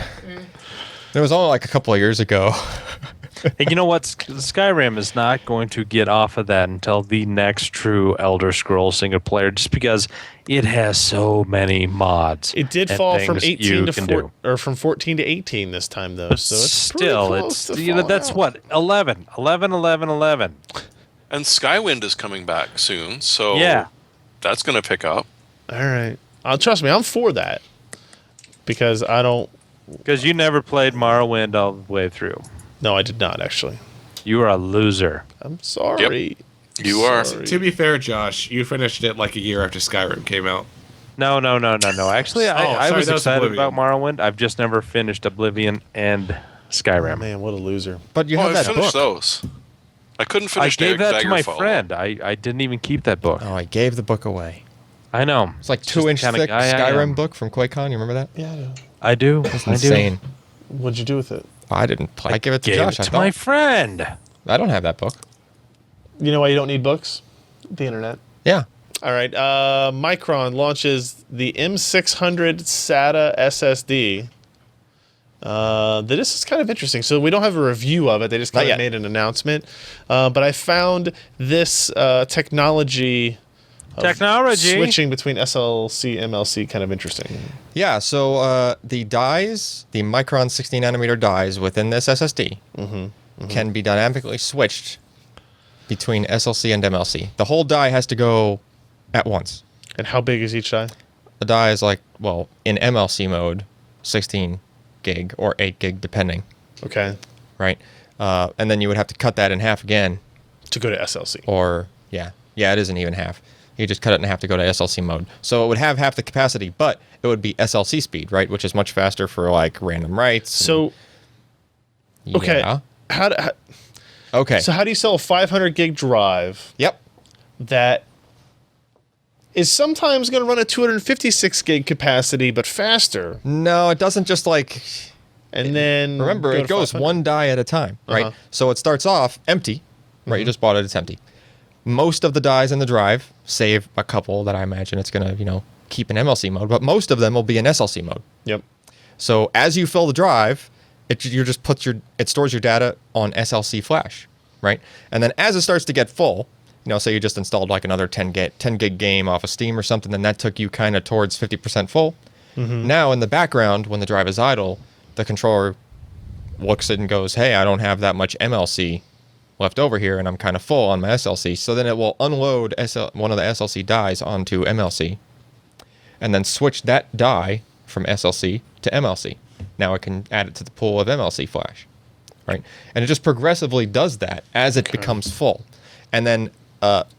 It was only like a couple of years ago. And you know what? Skyrim is not going to get off of that until the next true Elder Scrolls single player, just because it has so many mods. It did and fall from things 18 you to can 4, do. or from 14 to 18 this time though. But So it's still, pretty it's close to that's falling out. what 11. And Skywind is coming back soon, so Yeah. that's going to pick up. All right. Trust me, I'm for that because I don't. Because you never played Morrowind all the way through. No, I did not actually. You are a loser. I'm sorry. You are. Sorry. To be fair, Josh, you finished it like a year after Skyrim came out. No. Actually, I sorry, was that was excited Oblivion. about Morrowind. I've just never finished Oblivion and Skyrim. Man, what a loser. But you Oh, have I that finished book. those. I couldn't I finish gave that to my Daggerfall. friend. I didn't even keep that book. Oh, I gave the book away. I know. It's like just the 2-inch kinda thick guy I am. Skyrim book from QuakeCon. You remember that? Yeah. I do. It's I do. insane. What'd you do with it? I didn't play. I gave it to Gave Josh. it I to my thought. friend. I don't have that book. You know why you don't need books? The internet. Yeah. All right. Micron launches the M600 SATA SSD. This is kind of interesting. So we don't have a review of it. They just kind Not of yet. made an announcement. But I found this technology switching between SLC and MLC kind of interesting. Yeah, so the dies, the Micron 60 nanometer dies within this SSD can be dynamically switched between SLC and MLC. The whole die has to go at once. And how big is each die? The die is like, well, in MLC mode, 16 gig or 8 gig depending, Okay. right? And then you would have to cut that in half again, To go to SLC. or yeah, it isn't even half. You just cut it in half to go to SLC mode. So it would have half the capacity, but it would be SLC speed, right? Which is much faster for like random writes. So, okay. Yeah. How Okay. so how do you sell a 500 gig drive Yep. that is sometimes going to run at 256 gig capacity but faster, No, it doesn't just like... and then Remember, go it to goes 500? one die at a time, right? Uh-huh. So it starts off empty, right? You just bought it, it's empty. Most of the dies in the drive, save a couple that I imagine it's going to, keep in MLC mode, but most of them will be in SLC mode. Yep. So as you fill the drive, it stores your data on SLC flash. right? And then as it starts to get full, say you just installed like another 10 gig game off of Steam or something, then that took you kind of towards 50% full. Now in the background, when the drive is idle, the controller looks and goes, hey, I don't have that much MLC left over here, and I'm kind of full on my SLC. So then it will unload one of the SLC dies onto MLC, and then switch that die from SLC to MLC. Now it can add it to the pool of MLC flash, right? And it just progressively does that as it becomes full. And then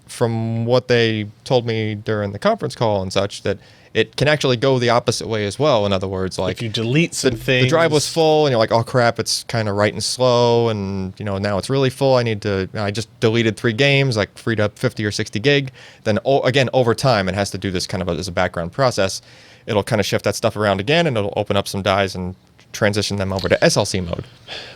from what they told me during the conference call and such, that it can actually go the opposite way as well. In other words, like if you delete some things, the drive was full, and you're like, oh crap, it's kind of writing slow, and now it's really full. I just deleted 3 games, like freed up 50 or 60 gig. Then again, over time, it has to do this kind of as a background process. It'll kind of shift that stuff around again, and it'll open up some dies and transition them over to SLC mode.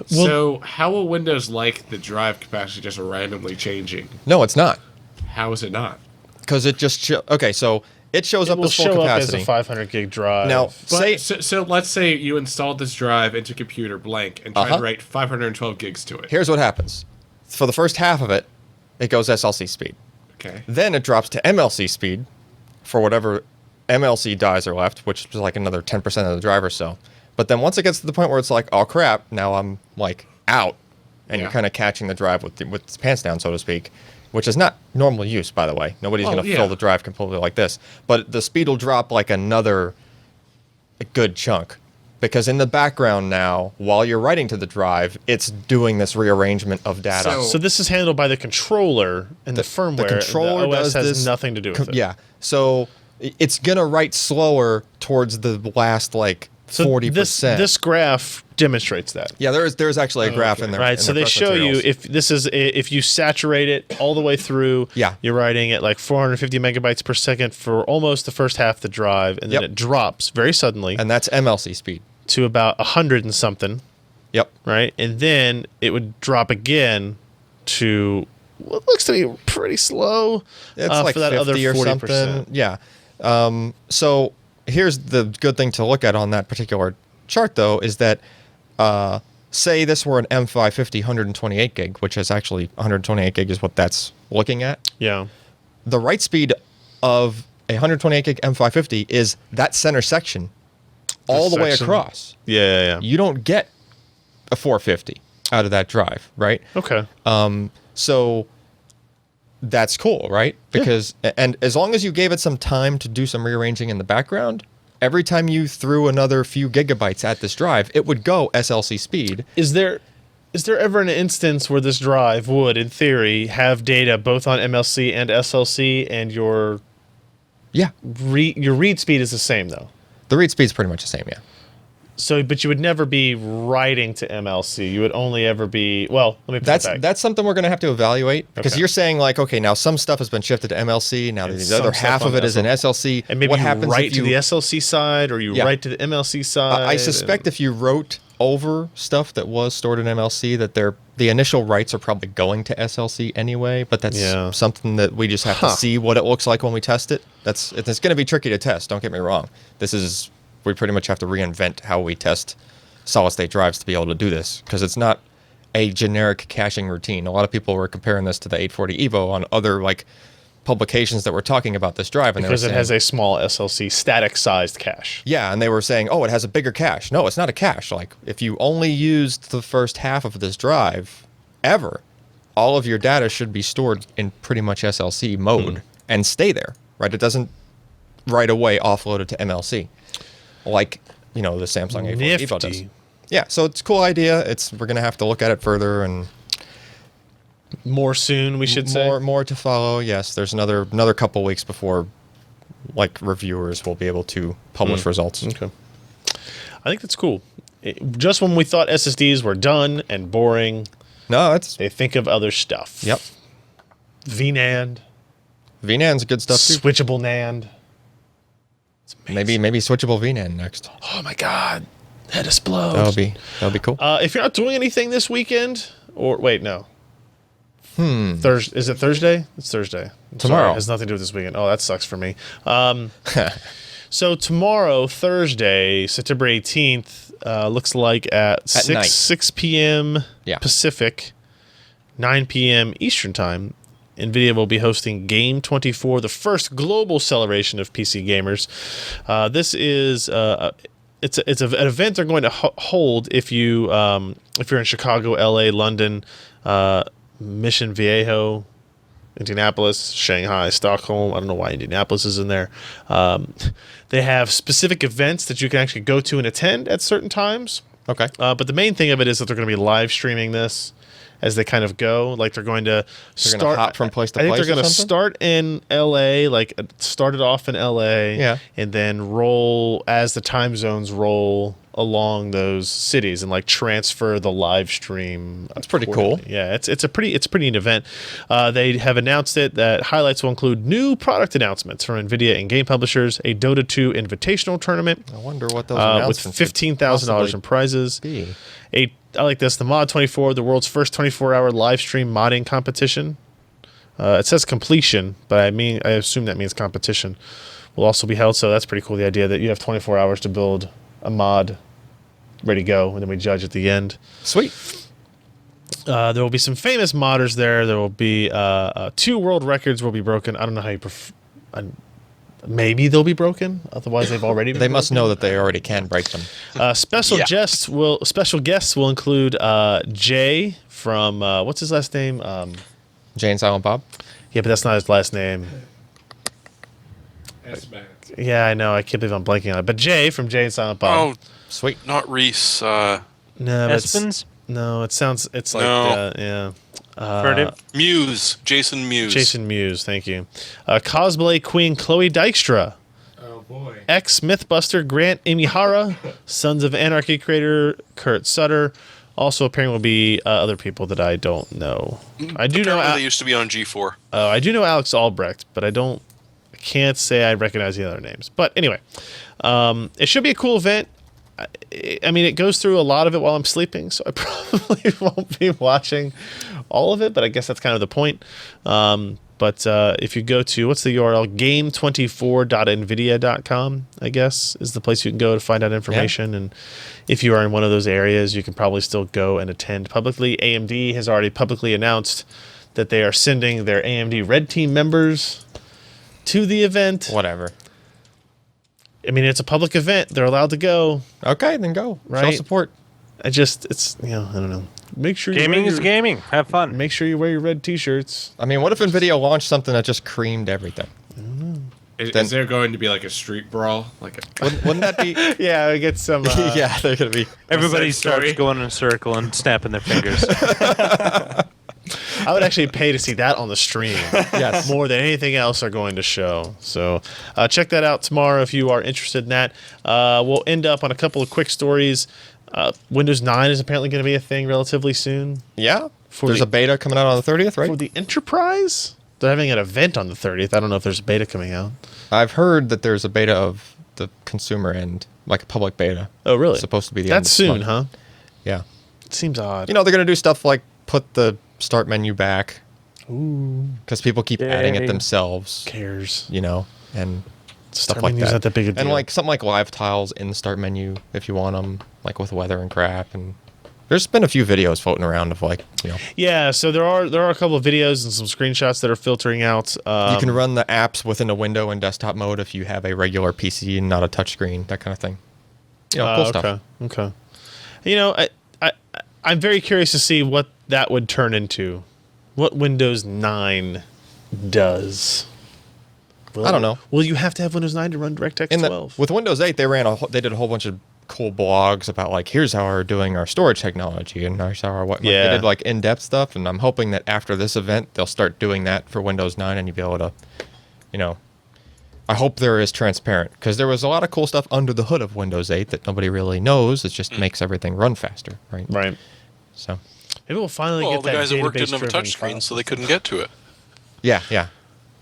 So how will Windows like the drive capacity just randomly changing? No, it's not. How is it not? Because it just so it shows up will as full show capacity. up as a 500 gig drive. Now, So let's say you installed this drive into computer blank and tried to write 512 gigs to it. Here's what happens. For the first half of it, it goes SLC speed. Okay. Then it drops to MLC speed for whatever MLC dies are left, which is like another 10% of the drive or so. But then once it gets to the point where it's like, oh crap, now I'm like out, and you're kind of catching the drive with its pants down, so to speak, which is not normal use, by the way. Nobody's going to fill the drive completely like this. But the speed will drop like a good chunk. Because in the background now, while you're writing to the drive, it's doing this rearrangement of data. So this is handled by the controller and the firmware. The controller the OS does has this, nothing to do with it. Yeah. So it's going to write slower towards the last, like, 40%. This graph demonstrates that. Yeah, there's actually a graph in there. Right, so they show you if you saturate it all the way through, you're writing at like 450 megabytes per second for almost the first half of the drive, and then it drops very suddenly. And that's MLC speed. To about 100 and something. Yep. Right, and then it would drop again to what looks to be pretty slow. It's like for that 50 other 40%. or something. Yeah. So here's the good thing to look at on that particular chart, though, is that say this were an M550 128 gig, which is actually 128 gig is what that's looking at. Yeah. The write speed of a 128 gig M550 is that center section all the way across. Yeah. You don't get a 450 out of that drive, right? Okay. So that's cool, right? Because and as long as you gave it some time to do some rearranging in the background, every time you threw another few gigabytes at this drive, it would go SLC speed. Is there ever an instance where this drive would, in theory, have data both on MLC and SLC, and your read speed is the same though? The read speed is pretty much the same, yeah. So, but you would never be writing to MLC. You would only ever be, well, let me put that back. That's something we're going to have to evaluate, because you're saying like, okay, now some stuff has been shifted to MLC, now the other half of it is in SLC. And maybe what you happens write if you to the SLC side, or you write to the MLC side. I suspect if you wrote over stuff that was stored in MLC, that the initial writes are probably going to SLC anyway, but that's something that we just have to see what it looks like when we test it. It's going to be tricky to test, don't get me wrong. We pretty much have to reinvent how we test solid-state drives to be able to do this, because it's not a generic caching routine. A lot of people were comparing this to the 840 Evo on other like publications that were talking about this drive, and because it has a small SLC static-sized cache. Yeah, and they were saying, oh, it has a bigger cache. No, it's not a cache. Like, if you only used the first half of this drive ever, all of your data should be stored in pretty much SLC mode and stay there, right? It doesn't right away offload it to MLC. Like, the Samsung A4 Evo does. Yeah, so it's a cool idea. We're going to have to look at it further, and more soon, we should say. More to follow. Yes, there's another couple weeks before like reviewers will be able to publish results. Okay. I think that's cool. Just when we thought SSDs were done and boring, they think of other stuff. Yep. VNAND. VNAND's good stuff too. Switchable NAND. Maybe switchable VNAND next. Oh my God, head explode. That'll be cool. If you're not doing anything this weekend, or wait, no. Is it Thursday? It's Thursday. Tomorrow. Sorry, it has nothing to do with this weekend. Oh, that sucks for me. So tomorrow, Thursday, September 18th, looks like at 6 p.m. Yeah. Pacific, 9 p.m. Eastern Time, NVIDIA will be hosting Game 24, the first global celebration of PC gamers. This is it's an event they're going to hold if you're in Chicago, LA, London, Mission Viejo, Indianapolis, Shanghai, Stockholm. I don't know why Indianapolis is in there. They have specific events that you can actually go to and attend at certain times. Okay. But the main thing of it is that they're going to be live streaming this as they kind of go. Like they're going to start hop from place to I think place. they're going to start in LA, like start it off in LA, Yeah. and then roll as the time zones roll along those cities and like transfer the live stream. That's pretty cool. Yeah, it's a pretty neat event. They have announced it that highlights will include new product announcements from NVIDIA and game publishers, a Dota 2 invitational tournament. I wonder what those With announcements $15,000 in prizes. be. I like this. The Mod 24, the world's first 24-hour live stream modding competition. It says completion, but I assume that means competition. Will also be held. So that's pretty cool. The idea that you have 24 hours to build a mod, ready to go, and then we judge at the end. Sweet. There will be some famous modders there. There will be 2 world records will be broken. I don't know how you maybe they'll be broken. Otherwise, they've already been They must broken. know that they already can break them. Special guests will include Jay from what's his last name? Jay and Silent Bob. Yeah, but that's not his last name. Yeah, I know. I can't believe I'm blanking on it. But Jay from Jay and Silent Bob. Oh, Sweet. not Reese. No, it's, Espins? no, it sounds. It's like No. yeah. Furtive? Muse. Jason Muse. Jason Mewes, thank you. Cosplay Queen Chloe Dykstra. Oh boy. Ex-Mythbuster Grant Imihara. Sons of Anarchy creator Kurt Sutter. Also appearing will be other people that I don't know. I do know. Apparently they used to be on G4. I do know Alex Albrecht, but I can't say I recognize the other names. But anyway, it should be a cool event. I mean, it goes through a lot of it while I'm sleeping, so I probably won't be watching all of it, but I guess that's kind of the point. But if you go to, what's the URL? Game24.nvidia.com, I guess, is the place you can go to find out information. And if you are in one of those areas, you can probably still go and attend publicly. AMD has already publicly announced that they are sending their AMD Red Team members to the event. Whatever. I mean, it's a public event. They're allowed to go. Okay, then go. Show Right. support. It's, I don't know. Make sure you Gaming wear is your- gaming. Have fun. Make sure you wear your red t-shirts. I mean, what if NVIDIA launched something that just creamed everything? Is there going to be like a street brawl? Like a Wouldn't that be? Yeah, we get some. Yeah, they're gonna be. Everybody Sad story. starts going in a circle and snapping their fingers. I would actually pay to see that on the stream. Yes. More than anything else they're going to show. So check that out tomorrow if you are interested in that. We'll end up on a couple of quick stories. Windows 9 is apparently going to be a thing relatively soon. Yeah. There's the- a beta coming out on the 30th, right? For the Enterprise? They're having an event on the 30th. I don't know if there's a beta coming out. I've heard that there's a beta of the consumer end, like a public beta. Oh, really? It's supposed to be the That's end of this soon, month. huh? Yeah. It seems odd. You know, they're gonna do stuff like put the start menu back. Because people keep adding it Yay. themselves. Who cares? You know, and stuff Start like menu's that. not that big a And deal. like something like live tiles in the start menu if you want them, like with weather and crap. And there's been a few videos floating around of like, you know, Yeah, so there are a couple of videos and some screenshots that are filtering out. you can run the apps within a window in desktop mode if you have a regular PC and not a touchscreen, that kind of thing. You know, cool stuff. Okay. You know, I'm very curious to see what that would turn into. What Windows 9 does. I don't know. Will you have to have Windows 9 to run DirectX In 12? with Windows 8, they did a whole bunch of cool blogs about like here's how we're doing our storage technology and here's how our what. Yeah. They did like in-depth stuff, and I'm hoping that after this event they'll start doing that for Windows 9, and you'll be able to, you know. I hope they're as transparent because there was a lot of cool stuff under the hood of Windows 8 that nobody really knows. It just makes everything run faster, right? Right. So, Maybe we'll finally Well, get the that guys at work didn't have a database-driven touchscreen, file so they system. couldn't get to it. yeah.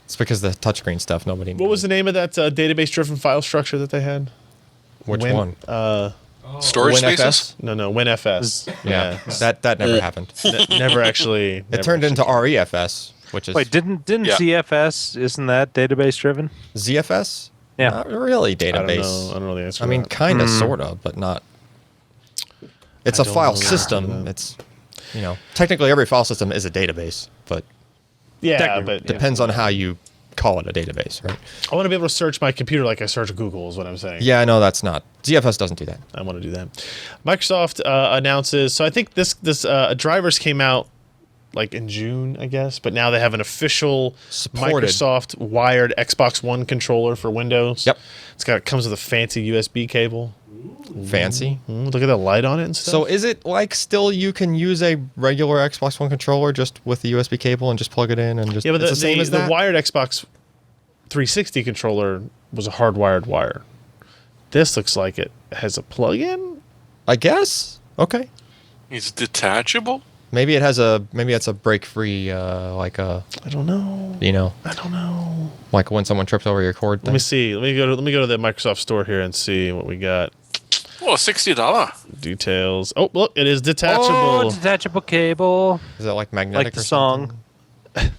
It's because the touchscreen stuff nobody. What was the name of that database-driven file structure that they had? Which Win- one? Storage WinFS? spaces? No, WinFS. Yeah, that never happened. Never actually. It turned into REFS, which is Wait, didn't Yeah. ZFS? Isn't that database driven? ZFS. Yeah. Not really I database. don't know the answer. I mean, to that. kind of, sort of, but not. It's I a don't file know the answer to system. that. It's technically every file system is a database, but Yeah, but depends on how you call it a database, right? I want to be able to search my computer like I search Google is what I'm saying. Yeah, no, that's not. ZFS doesn't do that. I want to do that. Microsoft announces. So I think this drivers came out like in June, I guess, but now they have an official Supported. Microsoft wired Xbox One controller for Windows. Yep. Comes with a fancy USB cable. Fancy. Look at the light on it and stuff. So is it like still you can use a regular Xbox One controller just with the USB cable and just plug it in and just yeah, but it's the same as the that? wired Xbox 360 controller was a hardwired wire. This looks like it has a plug-in. I guess. Okay. It's detachable? Maybe it's a break-free like a I don't know. I don't know. Like when someone trips over your cord thing. Let me see. Let me go to the Microsoft store here and see what we got. Oh, $60. Details. Oh, look, it is detachable. Oh, detachable cable. Is it like magnetic Like the or something? song.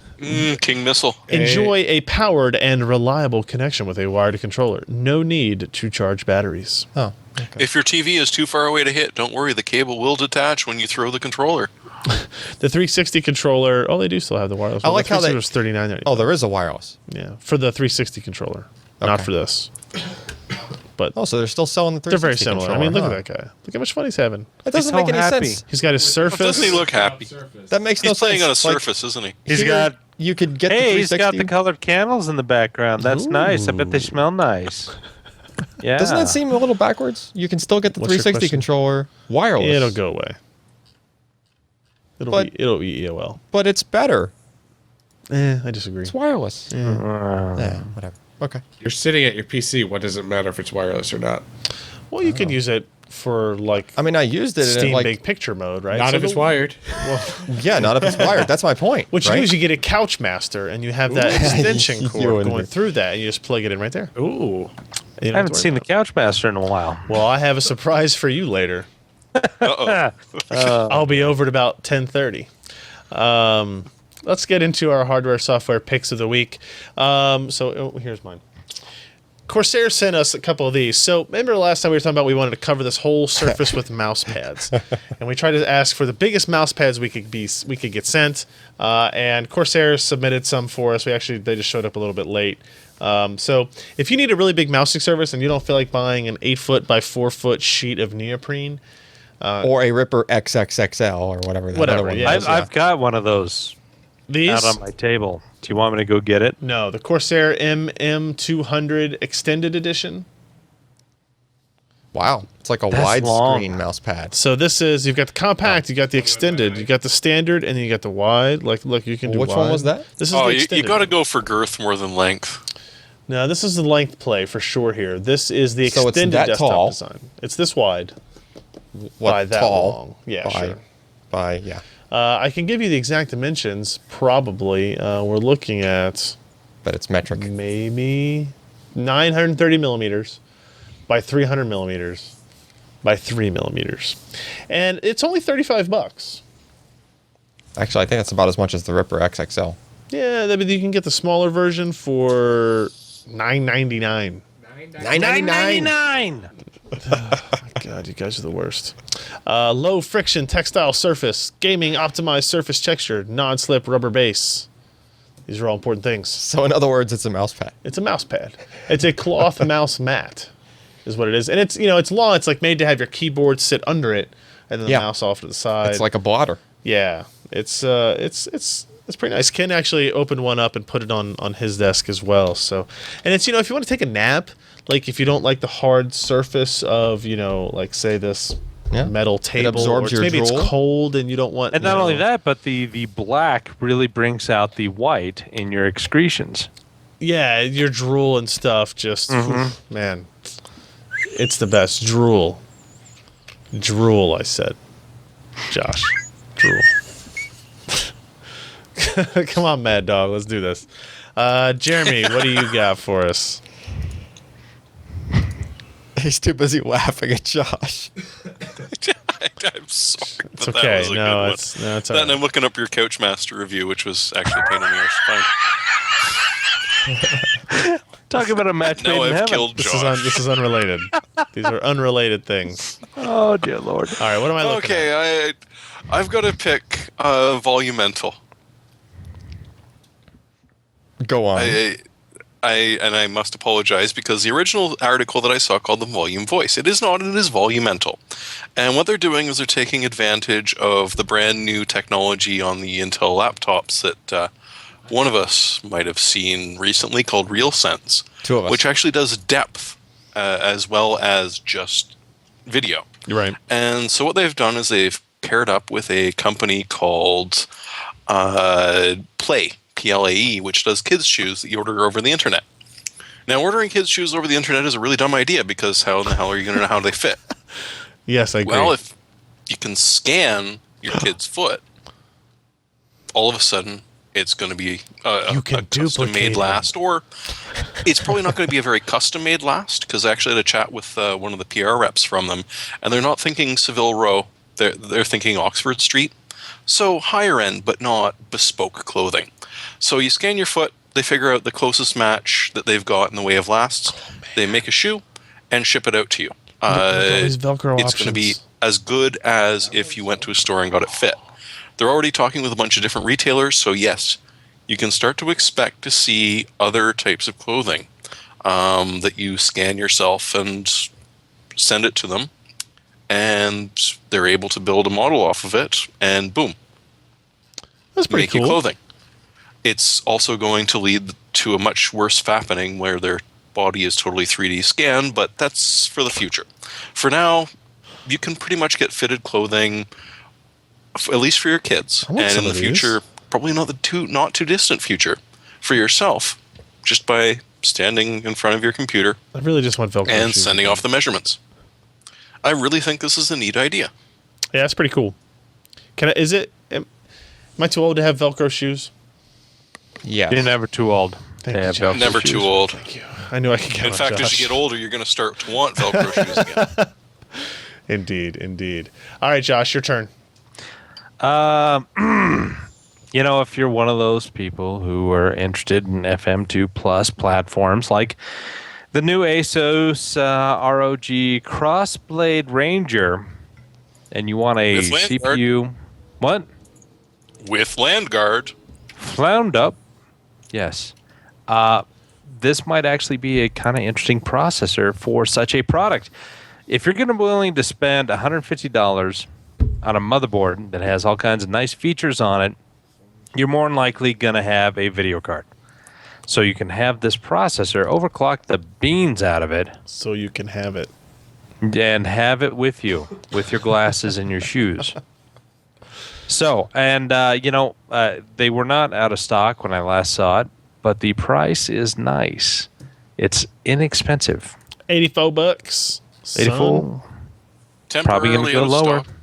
King Missile. Enjoy a powered and reliable connection with a wired controller. No need to charge batteries. Oh. Okay. If your TV is too far away to hit, don't worry. The cable will detach when you throw the controller. The 360 controller. Oh, they do still have the wireless. I like how they. was $39.99. Oh, there is a wireless. Yeah, for the 360 controller, not Okay. for this. But Oh, so they're still selling the 360 they're very similar. I mean, look controller, at that guy. Look how much fun he's having. That doesn't He's make so any happy. sense. He's got his Surface. Doesn't he look happy? That makes no He's playing sense. on a Like, Surface, isn't he? He's here, got. You could get the Hey, he's 360. got the colored candles in the background. That's nice. I bet they smell nice. Yeah. Doesn't that seem a little backwards? You can still get the What's your 360 question? controller wireless. It'll go away. It'll be EOL. But it's better. I disagree. It's wireless. Yeah, whatever. Okay. You're sitting at your PC. What does it matter if it's wireless or not? Well, you could use it for like I mean, I used it in Steam like Big Picture mode, right? Not So if it's the- wired. yeah, not if it's wired. That's my point. What you right? do is you get a Couch Master, and you have that extension You cord and going me. through that, and you just plug it in right there. Ooh. You don't I have haven't to seen worry the Couchmaster in a while. about it. Well, I have a surprise for you later. Uh-oh. I'll be over at about 10:30. Let's get into our hardware software picks of the week. Here's mine. Corsair sent us a couple of these. So remember last time we were talking about we wanted to cover this whole surface with mouse pads, and we tried to ask for the biggest mouse pads we could get sent. And Corsair submitted some for us. They just showed up a little bit late. So if you need a really big mousing surface and you don't feel like buying an 8-foot by 4-foot sheet of neoprene, or a Ripper XXXL or whatever. That Whatever, other one yeah. is, I've got one of those these out on my table. Do you want me to go get it? no, the Corsair MM200 Extended Edition. Wow, it's like a That's long. widescreen mouse pad. So this is you've got the compact, you got the extended, you got the standard, and then you got the wide. Like, look, you can do Which wide. one was that? This is Oh, the you extended. got to go for girth more than length. No, this is the length play for sure here. This is the So it's extended that desktop tall. design. It's this wide What by that tall? long. Yeah, by, sure. By yeah, I can give you the exact dimensions. Probably we're looking at but it's metric. maybe 930 millimeters by 300 millimeters by 3 millimeters, and it's only $35. Actually, I think that's about as much as the Ripper XXL. Yeah, I mean, you can get the smaller version for $9.99. $9.99. God, you guys are the worst. Low friction textile surface, gaming optimized surface texture, non-slip rubber base. These are all important things. So in other words, it's a mouse pad. It's a mouse pad. It's a cloth mouse mat, is what it is. And it's long. It's like made to have your keyboard sit under it, and then the Yeah. mouse off to the side. It's like a blotter. Yeah, it's pretty nice. Ken actually opened one up and put it on his desk as well. So, and it's if you want to take a nap, like if you don't like the hard surface of like say this Yeah. metal table, absorbs or it's, your maybe drool. it's cold and you don't want. And not only that, but the black really brings out the white in your excretions. yeah, your drool and stuff. Just man, it's the best drool. I said, Josh, drool. Come on, Mad Dog, let's do this. Jeremy, what do you got for us? He's too busy laughing at Josh. I'm sorry, but It's that okay. was a No, good it's one. no, it's That all and right. I'm looking up your Couchmaster review, which was actually a pain in the arse. Fine. Talk about a match made Now in I've heaven. killed Josh. This is unrelated. These are unrelated things. Oh, dear Lord. All right, what am I looking at? Okay, I've got to pick Volumental. Go on. I must apologize because the original article that I saw called the Volume Voice. It is not, it is Volumental. And what they're doing is they're taking advantage of the brand new technology on the Intel laptops that one of us might have seen recently called RealSense. Two of us. Which actually does depth as well as just video. You're right. And so what they've done is they've paired up with a company called Play, PLAE, which does kids' shoes that you order over the internet. Now, ordering kids' shoes over the internet is a really dumb idea because how in the hell are you going to know how they fit? Yes, I agree. Well, if you can scan your kid's foot, all of a sudden it's going to be You can a custom-made duplicate last, or it's probably not going to be a very custom-made last because I actually had a chat with one of the PR reps from them, and they're not thinking Savile Row. They're thinking Oxford Street. So higher end, but not bespoke clothing. So you scan your foot, they figure out the closest match that they've got in the way of lasts. They make a shoe and ship it out to you. These Velcro It's going to be options. as good as if you went to a store and got it fit. They're already talking with a bunch of different retailers, so yes, you can start to expect to see other types of clothing that you scan yourself and send it to them, and they're able to build a model off of it, and boom, That's pretty make you cool. clothing. It's also going to lead to a much worse fappening where their body is totally 3D scanned, but that's for the future. For now, you can pretty much get fitted clothing, at least for your kids, I want and some in the of these. future, probably not too distant future, for yourself, just by standing in front of your computer I really just want Velcro and shoes sending again. off the measurements. I really think this is a neat idea. Yeah, that's pretty cool. Am I too old to have Velcro shoes? Yeah. You're never too old Thank to you, have Josh. Velcro Never shoes. too old. Thank you. I knew I could count In on fact, as Josh. you get older, you're going to start to want Velcro shoes again. Indeed. All right, Josh, your turn. You know, if you're one of those people who are interested in FM2 Plus platforms like the new ASUS ROG Crossblade Ranger, and you want a With Landguard. CPU, what? With Landguard. Roundup, yes. This might actually be a kind of interesting processor for such a product. If you're going to be willing to spend $150 on a motherboard that has all kinds of nice features on it, you're more than likely going to have a video card. So you can have this processor overclock the beans out of it So you can have it. and have it with you, with your glasses and your shoes. So, and, they were not out of stock when I last saw it, but the price is nice. It's inexpensive. $84. 84. Probably going Temporarily to go out of lower. stock.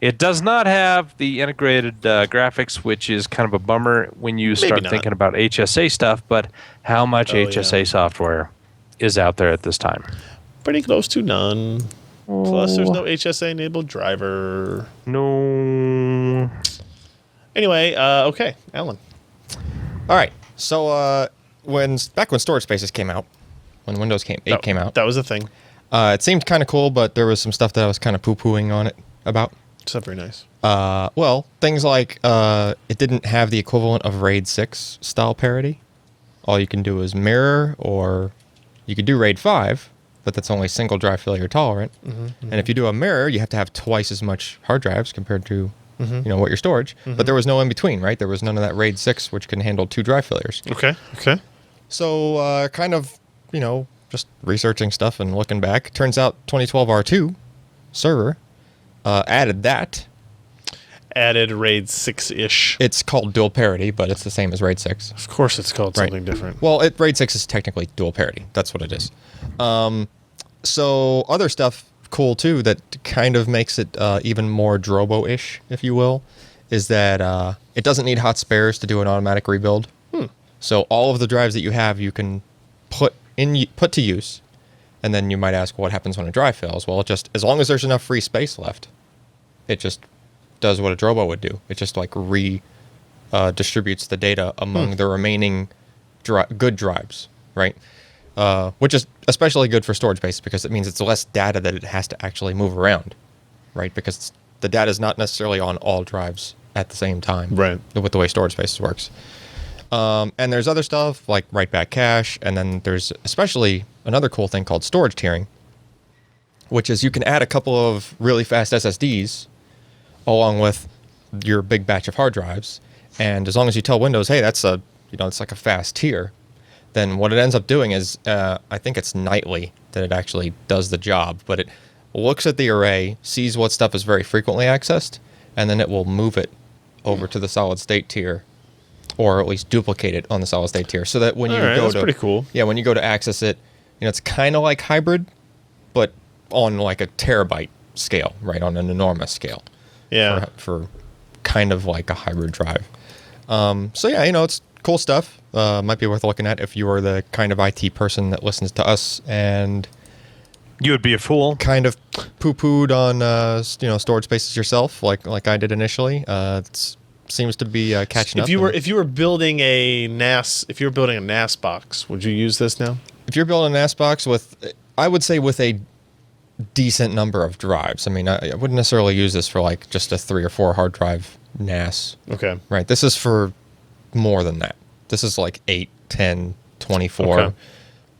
It does not have the integrated graphics, which is kind of a bummer when you start not. thinking about HSA stuff, but how much HSA yeah. software is out there at this time? Pretty close to none. Plus, there's no HSA-enabled driver. No. Anyway, okay, Alan. All right. So back when storage spaces came out, when Windows 8 came out, That was a thing. it seemed kind of cool, but there was some stuff that I was kind of poo-pooing on it about. It's not very nice. Well, things like it didn't have the equivalent of RAID 6 style parity. All you can do is mirror, or you could do RAID 5, but that's only single drive failure tolerant. And if you do a mirror, you have to have twice as much hard drives compared to what your storage. But there was no in between, right? There was none of that RAID 6, which can handle 2 drive failures. Okay. So kind of, just researching stuff and looking back, turns out 2012 R2 server added that. Added RAID 6-ish. It's called dual parity, but it's the same as RAID 6. Of course it's called Right. something different. Well, RAID 6 is technically dual parity. That's what it is. So other stuff cool, too, that kind of makes it even more Drobo-ish, if you will, is that it doesn't need hot spares to do an automatic rebuild. So all of the drives that you have, you can put to use. And then you might ask, what happens when a drive fails? Well, just as long as there's enough free space left, it just does what a Drobo would do. It just like distributes the data among the remaining good drives, right? Which is especially good for storage space because it means it's less data that it has to actually move around, right? Because the data is not necessarily on all drives at the same time, Right. with the way storage spaces works. And there's other stuff like write back cache, and then there's especially another cool thing called storage tiering, which is you can add a couple of really fast SSDs along with your big batch of hard drives, and as long as you tell Windows, hey, that's it's like a fast tier, then what it ends up doing is, I think it's nightly that it actually does the job, but it looks at the array, sees what stuff is very frequently accessed, and then it will move it over to the solid state tier, or at least duplicate it on the solid state tier, so that when you go that's to pretty cool. Yeah, when you go to access it, it's kind of like hybrid, but on like a terabyte scale, right, on an enormous scale. Yeah. For kind of like a hybrid drive. So yeah, it's cool stuff. Might be worth looking at if you are the kind of IT person that listens to us and You would be a fool. kind of poo-pooed on storage spaces yourself, like I did initially. It seems to be catching up. If you were building a NAS box, would you use this now? If you're building an NAS box I would say with a decent number of drives. I mean, I wouldn't necessarily use this for like just a 3 or 4 hard drive NAS. Okay. Right. This is for more than that. This is like 8, 10, 24 Okay.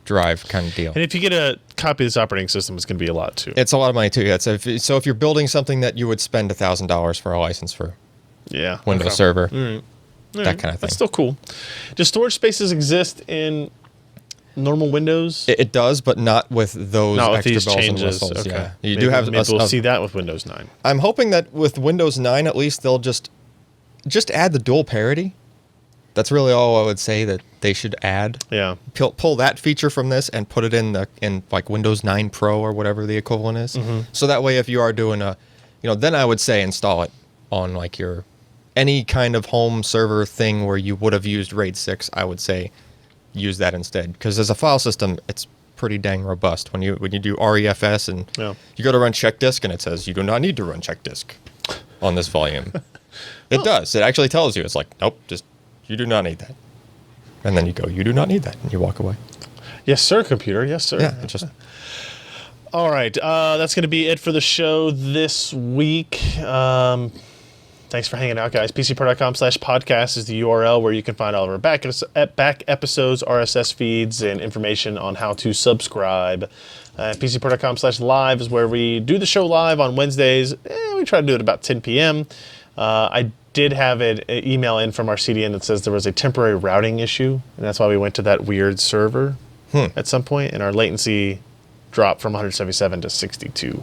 drive kind of deal. And if you get a copy of this operating system, it's going to be a lot too. It's a lot of money too. Yeah. So if you're building something that you would spend $1,000 for a license for Yeah. Windows Okay. Server, All that right. kind of thing. That's still cool. Do storage spaces exist in normal Windows? It does, but not with those Not with extra these bells changes. and whistles. Okay. Yeah. You Maybe, do have maybe we'll see that with Windows 9. I'm hoping that with Windows 9 at least they'll just add the dual parity. That's really all I would say that they should add. Yeah. Pull that feature from this and put it in like Windows 9 Pro or whatever the equivalent is. Mm-hmm. So that way if you are doing then I would say install it on like your any kind of home server thing where you would have used RAID 6, I would say use that instead, because as a file system it's pretty dang robust. When you do REFS and Yeah. you go to run check disk and it says you do not need to run check disk on this volume. It does. It actually tells you. It's like, nope, just you do not need that. And then you go, you do not need that, and you walk away. Yes, sir, computer. Yes, sir. Yeah, it just All right. That's going to be it for the show this week. Thanks for hanging out, guys. PCPro.com/podcast is the URL where you can find all of our back episodes, RSS feeds, and information on how to subscribe. PCPro.com/live is where we do the show live on Wednesdays. We try to do it about 10 p.m. I did have an email in from our CDN that says there was a temporary routing issue, and that's why we went to that weird server at some point, and our latency dropped from 177 to 62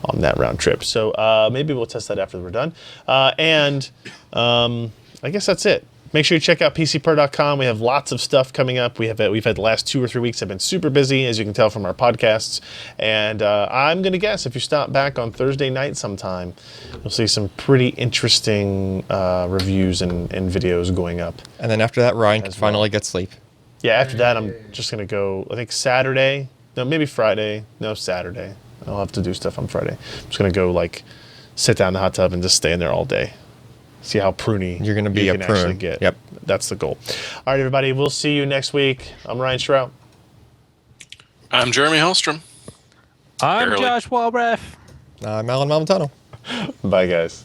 on that round trip. So maybe we'll test that after we're done. And I guess that's it. Make sure you check out PCPro.com. We have lots of stuff coming up. We've had the last 2 or 3 weeks have been super busy, as you can tell from our podcasts. And I'm going to guess if you stop back on Thursday night sometime, you'll see some pretty interesting reviews and videos going up. and then after that Ryan can As well. finally get sleep. Yeah, after that, I'm just going to go, I think Saturday. No, maybe Friday. No, Saturday. I'll have to do stuff on Friday. I'm just going to go, sit down in the hot tub and just stay in there all day. See how pruny You're gonna be you a can prune. actually get. Yep. That's the goal. All right, everybody. We'll see you next week. I'm Ryan Shrout. I'm Jeremy Hellstrom. I'm Barely. Josh Walraff. I'm Alan Malventano. Bye, guys.